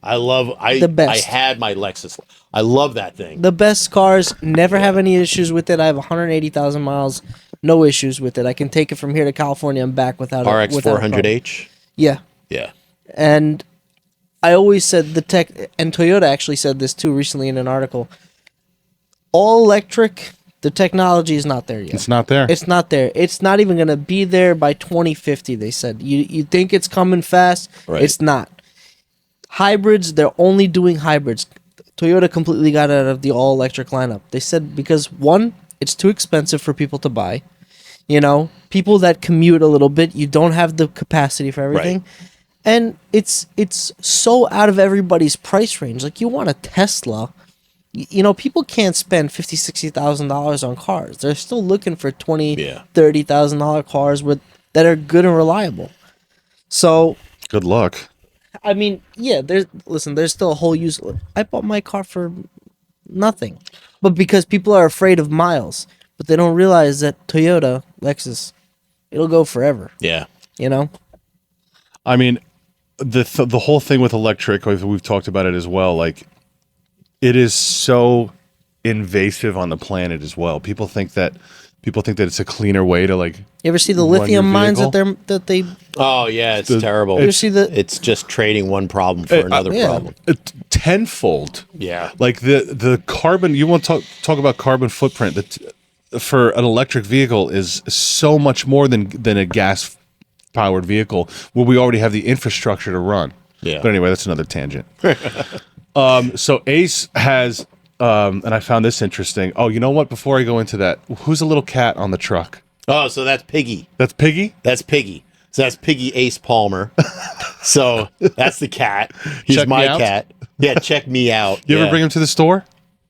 the best. I had my Lexus. I love that thing. The best cars. Never have any issues with it. I have 180,000 miles. No issues with it. I can take it from here to California and back without RX without a problem. 400H. Yeah. Yeah. And I always said the tech, and Toyota actually said this too recently in an article. All electric, the technology is not there yet. It's not there. It's not there. It's not even going to be there by 2050, they said. You think it's coming fast? Right. It's not. Hybrids, they're only doing hybrids. Toyota completely got out of the all-electric lineup. They said because, one, it's too expensive for people to buy. People that commute a little bit, you don't have the capacity for everything. Right. And it's so out of everybody's price range. Like, you want a Tesla, people can't spend $50,000, $60,000 on cars. They're still looking for $20,000, Yeah. $30,000 cars that are good and reliable. So, Good luck. I mean, yeah, there's still a whole use. I bought my car for nothing. But because people are afraid of miles, but they don't realize that Toyota, Lexus, it'll go forever, Yeah. I mean, the whole thing with electric, we've talked about it as well. Like, it is so invasive on the planet as well. People think that it's a cleaner way to like. You ever see the Run your lithium mines vehicle? that they Oh yeah, it's terrible. You see the It's just trading one problem for another yeah. problem. Tenfold. Yeah. Like the carbon. You want to talk about carbon footprint? That for an electric vehicle is so much more than a gas powered vehicle where we already have the infrastructure to run. Yeah. But anyway, that's another tangent. So Ace has and I found this interesting. Oh, you know what? Before I go into that, who's the little cat on the truck? Oh, so that's Piggy. That's Piggy? That's Piggy. So that's Piggy Ace Palmer. So that's the cat. He's Check me my out? cat. Yeah, check me out. You ever bring him to the store?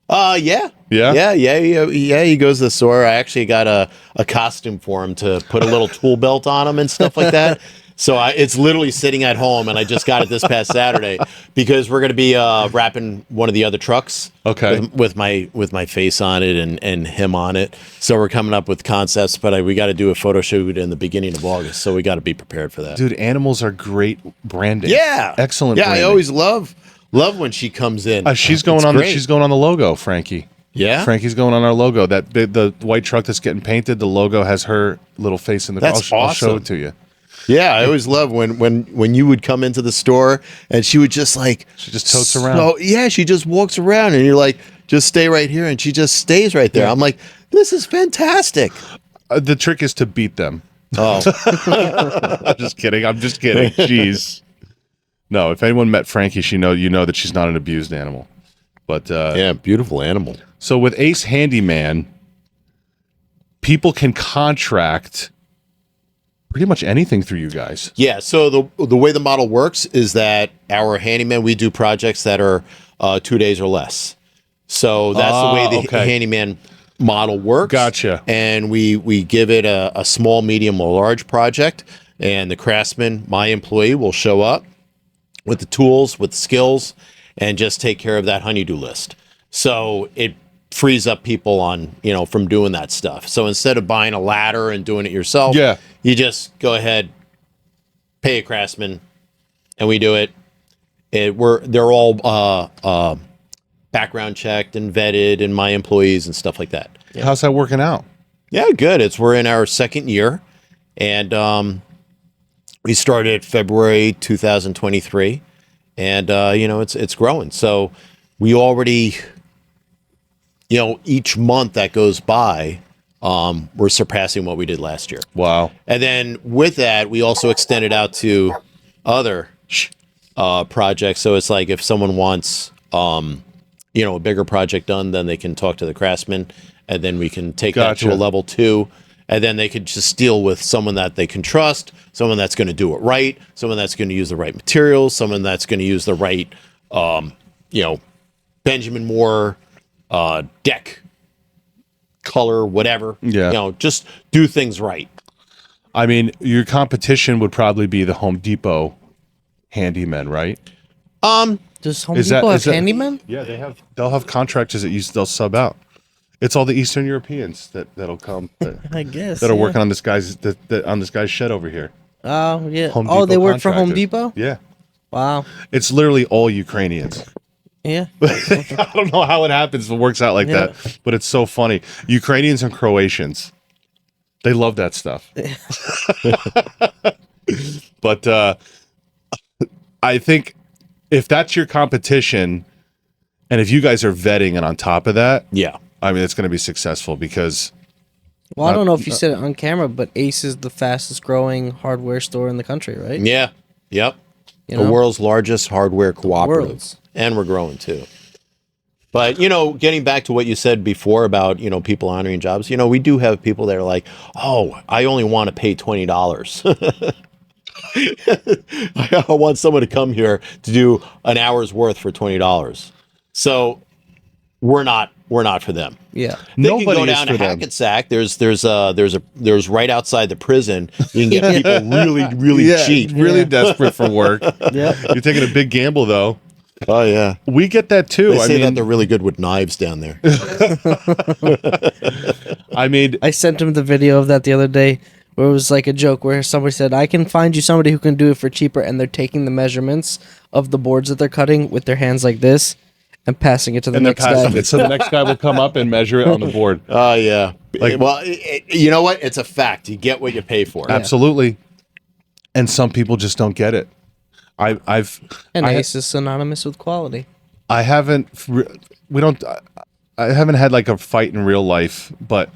Yeah. Yeah? Yeah. He goes to the store. I actually got a costume for him to put a little tool belt on him and stuff like that. So it's literally sitting at home, and I just got it this past Saturday because we're going to be wrapping one of the other trucks. Okay. With my face on it and him on it. So we're coming up with concepts, but we got to do a photo shoot in the beginning of August. So we got to be prepared for that. Dude, animals are great branding. Yeah. Excellent Yeah, branding. I always love when she comes in. She's going on the logo, Frankie. Yeah? Frankie's going on our logo. The white truck that's getting painted, the logo has her little face in the That's I'll show awesome. it to you. Yeah, I always love when you would come into the store and she would just She just totes around. So yeah, she just walks around and you're like, just stay right here, and she just stays right there. Yeah. I'm like, this is fantastic. The trick is to beat them. Oh, I'm just kidding. Jeez. No, if anyone met Frankie, you know that she's not an abused animal. But yeah, beautiful animal. So with Ace Handyman, people can contract pretty much anything through you guys. Yeah. So the way the model works is that our handyman, we do projects that are 2 days or less. So that's the way the handyman model works. Gotcha. And we give it a small, medium, or large project, and the craftsman, my employee, will show up with the tools, with the skills, and just take care of that honeydew list. So it frees up people from doing that stuff. So instead of buying a ladder and doing it yourself, Yeah. you just go ahead, pay a craftsman, and we do it. They're all background checked and vetted, and my employees and stuff like that. How's that working out? Yeah, good. We're in our second year, and we started February 2023, and it's growing. So we already, each month that goes by, we're surpassing what we did last year. Wow. And then with that, we also extended out to other projects. So it's like if someone wants, a bigger project done, then they can talk to the craftsman, and then we can take that to a level 2. And then they could just deal with someone that they can trust, someone that's going to do it right, someone that's going to use the right materials, someone that's going to use the right, Benjamin Moore deck color, whatever. Yeah. Just do things right. I mean, your competition would probably be the Home Depot handymen, right? Does Home Is that- Depot have is that- handyman? Yeah, they'll have contractors they'll sub out. It's all the Eastern Europeans that'll come I guess. that are yeah. working on this guy's shed over here. Oh, yeah. Home Oh, they Depot work for Home contractors. Depot? Yeah. Wow. It's literally all Ukrainians. Yeah. I don't know how it happens. It works out like Yeah. that, but it's so funny. Ukrainians and Croatians, they love that stuff. But I think if that's your competition, and if you guys are vetting and on top of that, Yeah. I mean, it's going to be successful because Well, I don't know if you said it on camera, but Ace is the fastest growing hardware store in the country, right? Yeah. Yep. You The know? world's largest hardware cooperative. World's. And we're growing too. But, getting back to what you said before about, people honoring jobs, we do have people that are like, oh, I only want to pay $20. I want someone to come here to do an hour's worth for $20. So we're not for them. Yeah. They Nobody can go is down to for them. Hackensack. There's right outside the prison. You can get people really, really cheap. really desperate for work. Yeah. You're taking a big gamble, though. Oh yeah. We get that too. They say I that mean, they're really good with knives down there. I mean, I sent him the video of that the other day where it was like a joke where somebody said, I can find you somebody who can do it for cheaper, and they're taking the measurements of the boards that they're cutting with their hands like this and passing it to the and they're next guy. passing it, so the next guy will come up and measure it on the board. Oh yeah. Like- Well, you know what? It's a fact. You get what you pay for. Absolutely. And some people just don't get it. And I- Ace is synonymous with quality. I haven't had like a fight in real life, but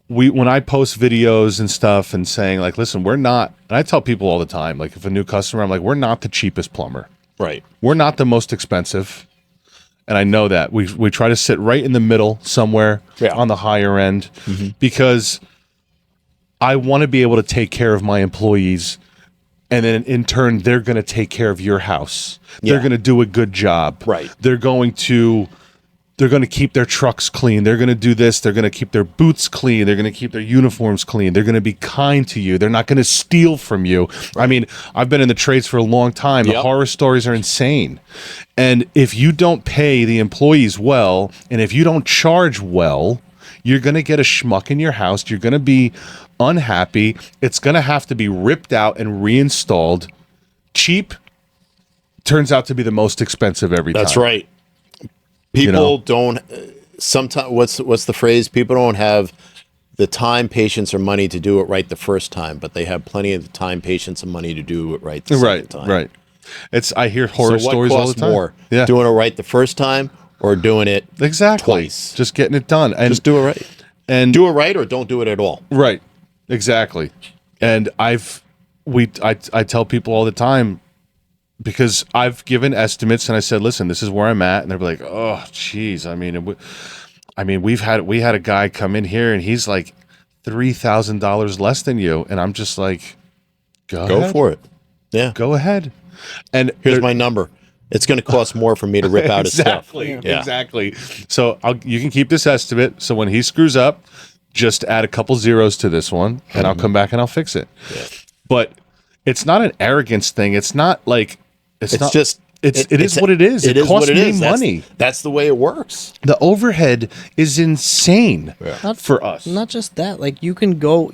when I post videos and stuff and saying like, listen, we're not, and I tell people all the time, like if a new customer, I'm like, we're not the cheapest plumber. Right. We're not the most expensive. and I know that we try to sit right in the middle somewhere on the higher end because I want to be able to take care of my employees, and then in turn they're going to take care of your house. They're going to do a good job. Right. They're going to keep their trucks clean. They're going to do this. They're going to keep their boots clean. They're going to keep their uniforms clean. They're going to be kind to you. They're not going to steal from you. I mean, I've been in the trades for a long time. The horror stories are insane. And if you don't pay the employees well, and if you don't charge well, you're going to get a schmuck in your house. You're going to be unhappy. It's going to have to be ripped out and reinstalled. Cheap turns out to be the most expensive every time. That's right. People don't sometimes what's the phrase? People don't have the time, patience, or money to do it right the first time, but they have plenty of the time, patience, and money to do it right the second time. Right. I hear horror stories all the time. More? Yeah. Doing it right the first time or doing it twice? Just getting it done. And just do it right. And do it right or don't do it at all. Right. Exactly. And I tell people all the time, because I've given estimates and I said, listen, this is where I'm at. And they're like, oh, geez. I mean, we had a guy come in here and he's like $3,000 less than you. And I'm just like, go ahead. For it. Yeah. Go ahead. And here's my number. It's going to cost more for me to rip out his stuff. Exactly. So you can keep this estimate. So when he screws up, just add a couple zeros to this one and I'll come back and I'll fix it. Yeah. But it's not an arrogance thing. It's not like, it is what it is. It costs me money. That's the way it works. The overhead is insane for us. Not just that. Like you can go,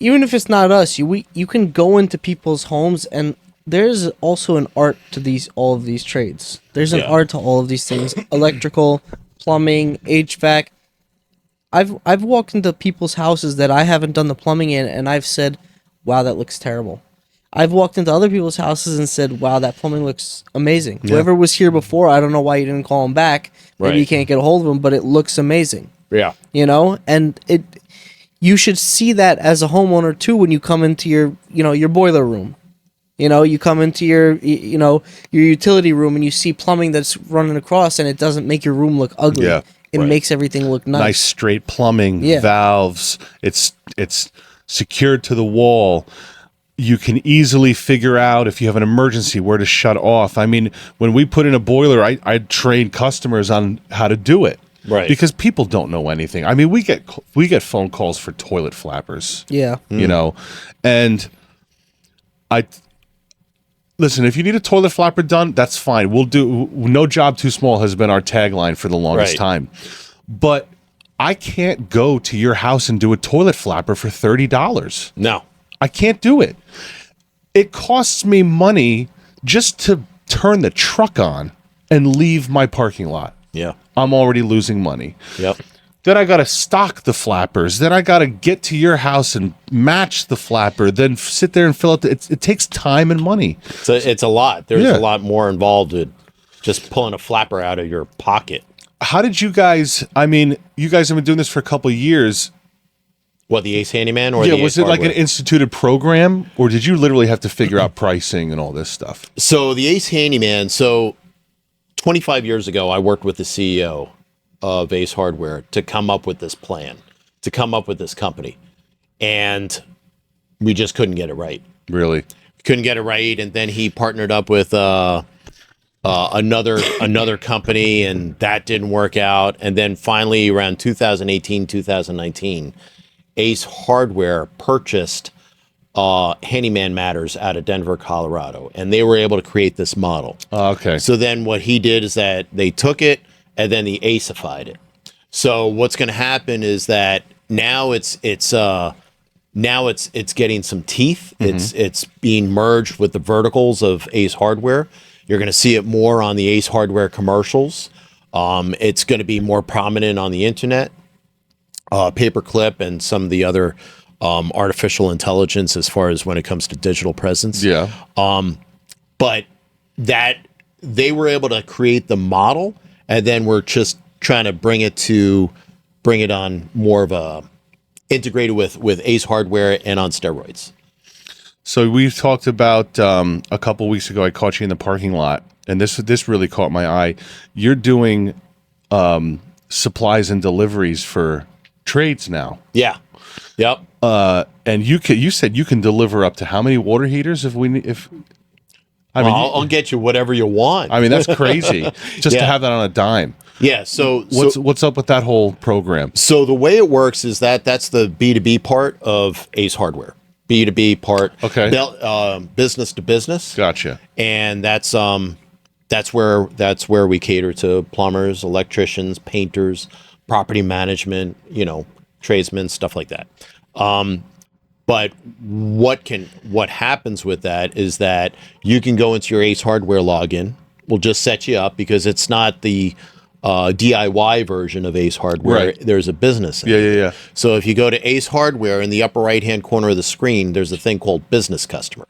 even if it's not us, you can go into people's homes, and there's also an art to all of these trades. There's an art to all of these things: electrical, plumbing, HVAC. I've walked into people's houses that I haven't done the plumbing in, and I've said, "Wow, that looks terrible." I've walked into other people's houses and said, wow, that plumbing looks amazing. Yeah. Whoever was here before, I don't know why you didn't call him back. Maybe you can't get a hold of him, but it looks amazing. Yeah. And you should see that as a homeowner too when you come into your boiler room. You come into your utility room and you see plumbing that's running across, and it doesn't make your room look ugly. Yeah. It makes everything look nice. Nice straight plumbing, valves. It's secured to the wall. You can easily figure out if you have an emergency where to shut off. I mean, when we put in a boiler, I train customers on how to do it. Right. Because people don't know anything. I mean, we get phone calls for toilet flappers. Yeah. And listen, if you need a toilet flapper done, that's fine. We'll do. No job too small has been our tagline for the longest time. But I can't go to your house and do a toilet flapper for $30. No. I can't do it. It costs me money just to turn the truck on and leave my parking lot. Yeah. I'm already losing money. Yep. Then I got to stock the flappers. Then I got to get to your house and match the flapper. Then sit there and fill out. It takes time and money. It's a lot. There's a lot more involved in just pulling a flapper out of your pocket. How did you guys, you guys have been doing this for a couple of years. What, the Ace Handyman or the was it hardware? Like an instituted program, or did you literally have to figure out pricing and all this stuff? So the Ace Handyman, 25 years ago, I worked with the CEO of Ace Hardware to come up with this plan, to come up with this company. And we just couldn't get it right. Really? Couldn't get it right. And then he partnered up with another company, and that didn't work out. And then finally, around 2018, 2019, Ace Hardware purchased Handyman Matters out of Denver, Colorado, and they were able to create this model. Okay. So then what he did is that they took it and then they Aceified it. So what's going to happen is that now it's getting some teeth. Mm-hmm. It's being merged with the verticals of Ace Hardware. You're going to see it more on the Ace Hardware commercials. It's going to be more prominent on the internet. Paperclip and some of the other artificial intelligence as far as when it comes to digital presence. Yeah. But that they were able to create the model, and then we're just trying to bring it on more of a integrated with Ace Hardware and on steroids. So we talked about a couple weeks ago. I caught you in the parking lot, and this really caught my eye. You're doing supplies and deliveries for trades now. Yeah. Yep. And you said you can deliver up to how many water heaters I'll get you whatever you want. I mean, that's crazy just to have that on a dime. Yeah. So What's up with that whole program? So the way it works is that's the B2B part of Ace Hardware. B2B part. Okay. Business to business. Gotcha. And that's where we cater to plumbers, electricians, painters, property management, tradesmen, stuff like that. But what happens with that is that you can go into your Ace Hardware login. We'll just set you up because it's not the DIY version of Ace Hardware. Right. There's a business. Yeah. So if you go to Ace Hardware in the upper right-hand corner of the screen, there's a thing called Business Customer.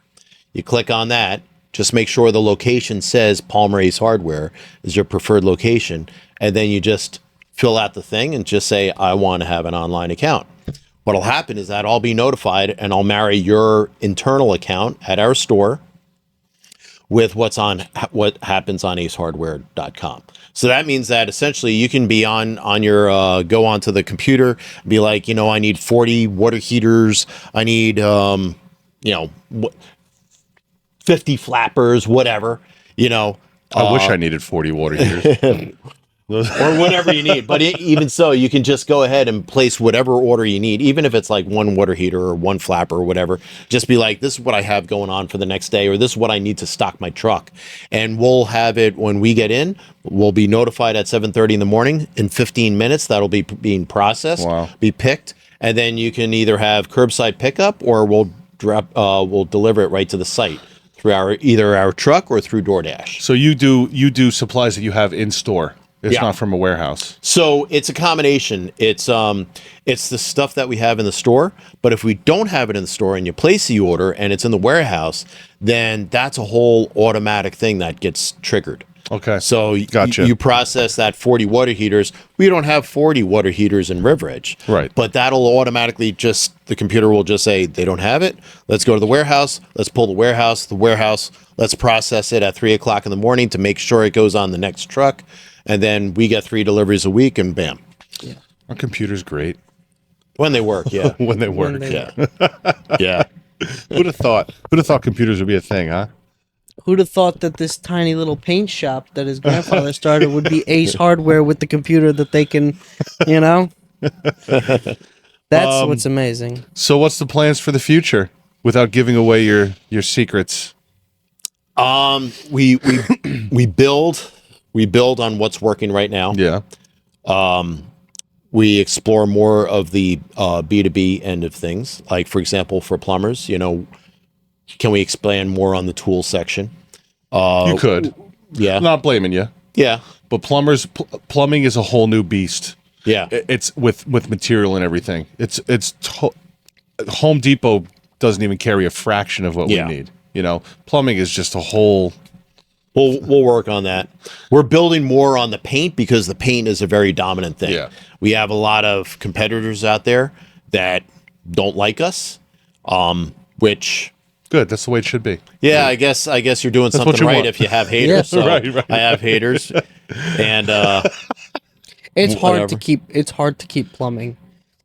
You click on that. Just make sure the location says Palmer Ace Hardware is your preferred location, and then you just fill out the thing and just say, I want to have an online account. What'll happen is that I'll be notified and I'll marry your internal account at our store with what happens on acehardware.com. So that means that essentially you can be on your go onto the computer, be like, I need 40 water heaters, I need 50 flappers, whatever, I wish I needed 40 water heaters. or whatever you need. But even so, you can just go ahead and place whatever order you need, even if it's like one water heater or one flapper or whatever. Just be like, this is what I have going on for the next day, or this is what I need to stock my truck. And we'll have it when we get in. We'll be notified at 7:30 in the morning. In 15 minutes, that'll be being processed, be picked. And then you can either have curbside pickup or we'll deliver it right to the site through either our truck or through DoorDash. So you do supplies that you have in store. It's not from a warehouse. So it's a combination. It's the stuff that we have in the store, but if we don't have it in the store and you place the order and it's in the warehouse, then that's a whole automatic thing that gets triggered. Okay. So Gotcha. you process that 40 water heaters. We don't have 40 water heaters in River Edge. Right. But that'll automatically the computer will just say, they don't have it. Let's go to the warehouse. Let's pull the warehouse. Let's process it at 3:00 in the morning to make sure it goes on the next truck. And then we get 3 deliveries a week and bam. Yeah. Our computer's great. When they work, yeah. When they work. Yeah. Who'd have thought computers would be a thing, huh? Who'd have thought that this tiny little paint shop that his grandfather started would be Ace Hardware with the computer that they can, That's what's amazing. So what's the plans for the future without giving away your secrets? We build on what's working right now. Yeah. We explore more of the B2B end of things. Like, for example, for plumbers, can we expand more on the tool section? You could. Yeah. I'm not blaming you. Yeah. But plumbing is a whole new beast. Yeah. It's with material and everything. Home Depot doesn't even carry a fraction of what we need. Plumbing is just a whole. We'll work on that. We're building more on the paint because the paint is a very dominant thing. Yeah. We have a lot of competitors out there that don't like us, which. Good. That's the way it should be. Yeah, I guess you're doing something right if you have haters. Yeah. So Right. I have haters, and It's hard to keep plumbing.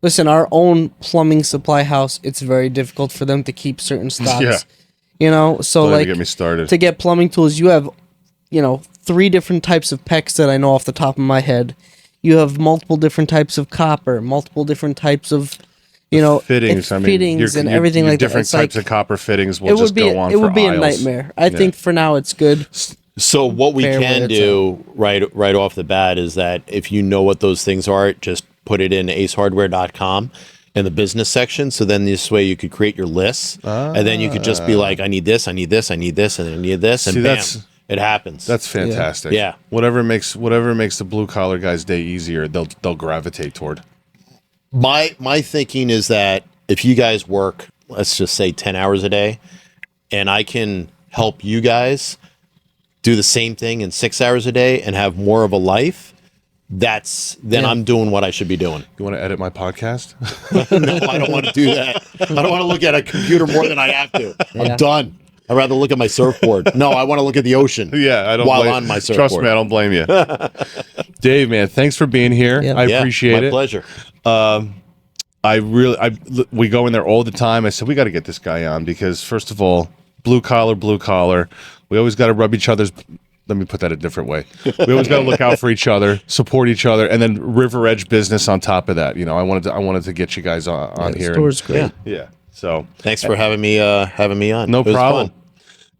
Listen, our own plumbing supply house, it's very difficult for them to keep certain stocks. Yeah. So Don't even like get me started. to get plumbing tools, you have 3 different types of PEX that I know off the top of my head. You have multiple different types of copper, multiple different types of fittings. fittings and everything like that. Different It's types like, of copper fittings will just go on. It would be aisles. a nightmare. I think for now it's good. so what we Fair can way, do right off the bat is that if you know what those things are, just put it in acehardware.com in the business section. So then this way you could create your lists, and then you could just be like, I need this, I need this, I need this, and I need this, and bam, it happens. That's fantastic. Yeah. Whatever makes the blue collar guy's day easier, they'll gravitate toward. My thinking is that if you guys work, let's just say 10 hours a day, and I can help you guys do the same thing in 6 hours a day and have more of a life, then I'm doing what I should be doing. You want to edit my podcast? No, I don't want to do that. I don't want to look at a computer more than I have to. I'm done. I'd rather look at my surfboard. No, I want to look at the ocean. Yeah, I don't. While on my surfboard. Trust me, I don't blame you. Dave, man, thanks for being here. Yeah. I appreciate my it. Pleasure. We go in there all the time. I said we got to get this guy on because first of all, blue collar. We always got to rub each other's. Let me put that a different way. We always got to look out for each other, support each other, and then River Edge business on top of that. You know, I wanted to get you guys on here. The store's great. Yeah. So Thanks for having me on. no It was problem, fun.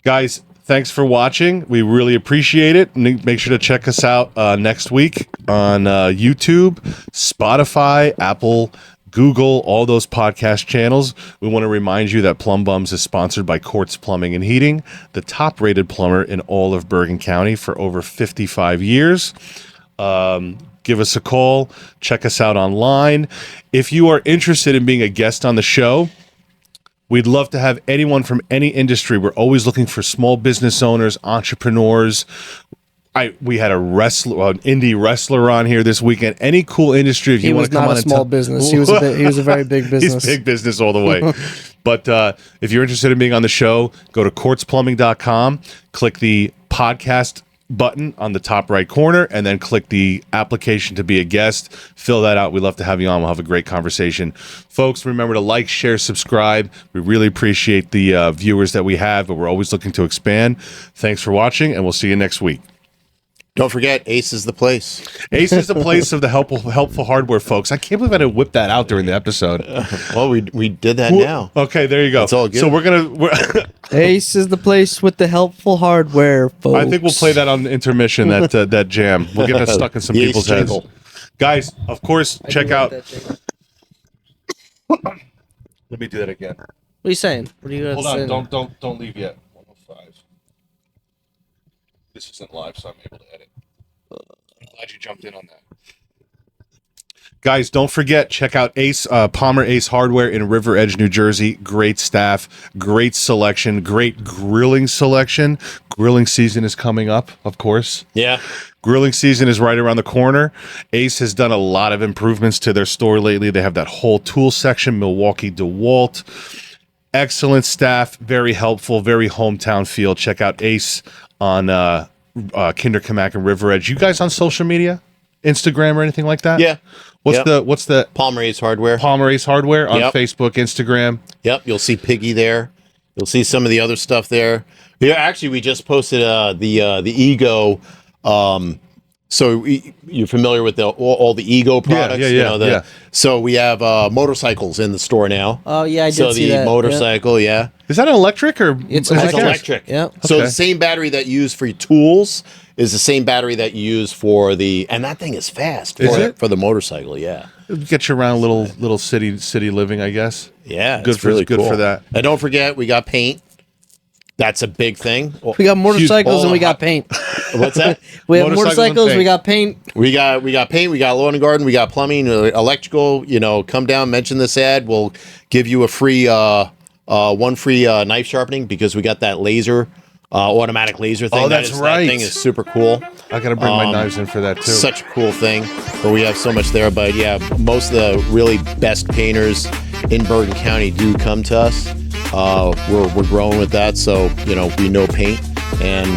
guys. Thanks for watching. We really appreciate it. Make sure to check us out next week on YouTube, Spotify, Apple, Google, all those podcast channels. We want to remind you that Plum Bums is sponsored by Quartz Plumbing and Heating, the top-rated plumber in all of Bergen County for over 55 years. Give us a call. Check us out online. If you are interested in being a guest on the show, we'd love to have anyone from any industry. We're always looking for small business owners, entrepreneurs. We had an indie wrestler on here this weekend. Any cool industry if you want to come on and He was not a small business. He was a very big business. He's big business all the way. But if you're interested in being on the show, go to quartzplumbing.com, click the podcast button on the top right corner, and then click the application to be a guest. Fill that out. We'd love to have you on. We'll have a great conversation. Folks, remember to like, share, subscribe. We really appreciate the viewers that we have, but we're always looking to expand. Thanks for watching, and we'll see you next week. Don't forget, Ace is the place. Ace is the place of the helpful hardware, folks. I can't believe I didn't whip that out during the episode. Well, we did that now. Okay, there you go. It's all good. So we're Ace is the place with the helpful hardware, folks. I think we'll play that on the intermission. That jam. We'll get that stuck in some The Ace people's heads. jingle. Guys, of course, check out. Let me do that again. What are you saying? What are you Hold saying? on, don't leave yet. 105. This isn't live, so I'm able to edit. I'm glad you jumped in on that. Guys, don't forget, check out Palmer Ace Hardware in River Edge, New Jersey. Great staff, great selection, great grilling selection. Grilling season is coming up, of course. Yeah. Grilling season is right around the corner. Ace has done a lot of improvements to their store lately. They have that whole tool section, Milwaukee DeWalt. Excellent staff, very helpful, very hometown feel. Check out Ace on Kinderkamack and River Edge. You guys on social media? Instagram or anything like that? Yeah. What's the Palmer Ace Hardware. Palmer Ace Hardware on Yep. Facebook, Instagram? Yep, you'll see Piggy there. You'll see some of the other stuff there. Yeah, actually, we just posted the Ego. So you're familiar with all the Ego products? Yeah. So we have motorcycles in the store now. Oh yeah, I did So see the that. motorcycle, yeah. Is that an electric or It's It's electric. electric. Yeah. So Okay. the same battery that you use for your tools is the same battery that you use for and that thing is fast Is it? for the motorcycle, yeah. get you around little city living, I guess? Yeah, Good it's for- really good cool. for that. And don't forget, we got paint. That's a big thing. We got motorcycles and we got Oh, paint. What's that? We have Motorcycles and motorcycles. paint. We got paint. We got paint. We got lawn and garden. We got plumbing, electrical. Come down, mention this ad. We'll give you a free one free knife sharpening because we got that laser, automatic laser thing. Oh, that's that right. That thing is super cool. I got to bring my knives in for that too. Such a cool thing. But we have so much there. But yeah, most of the really best painters in Bergen County do come to us. We're growing with that, so we know paint, and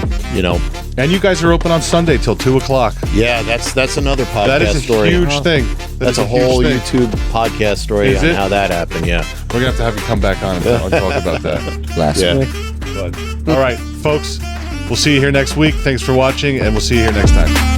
And you guys are open on Sunday till 2:00. yeah, that's another podcast That is a story. huge thing. That's is a whole huge thing. YouTube podcast story Is on it? how that happened. Yeah. We're gonna have you come back on and talk about that. Last Yeah. week. But, all right, folks. We'll see you here next week. Thanks for watching, and we'll see you here next time.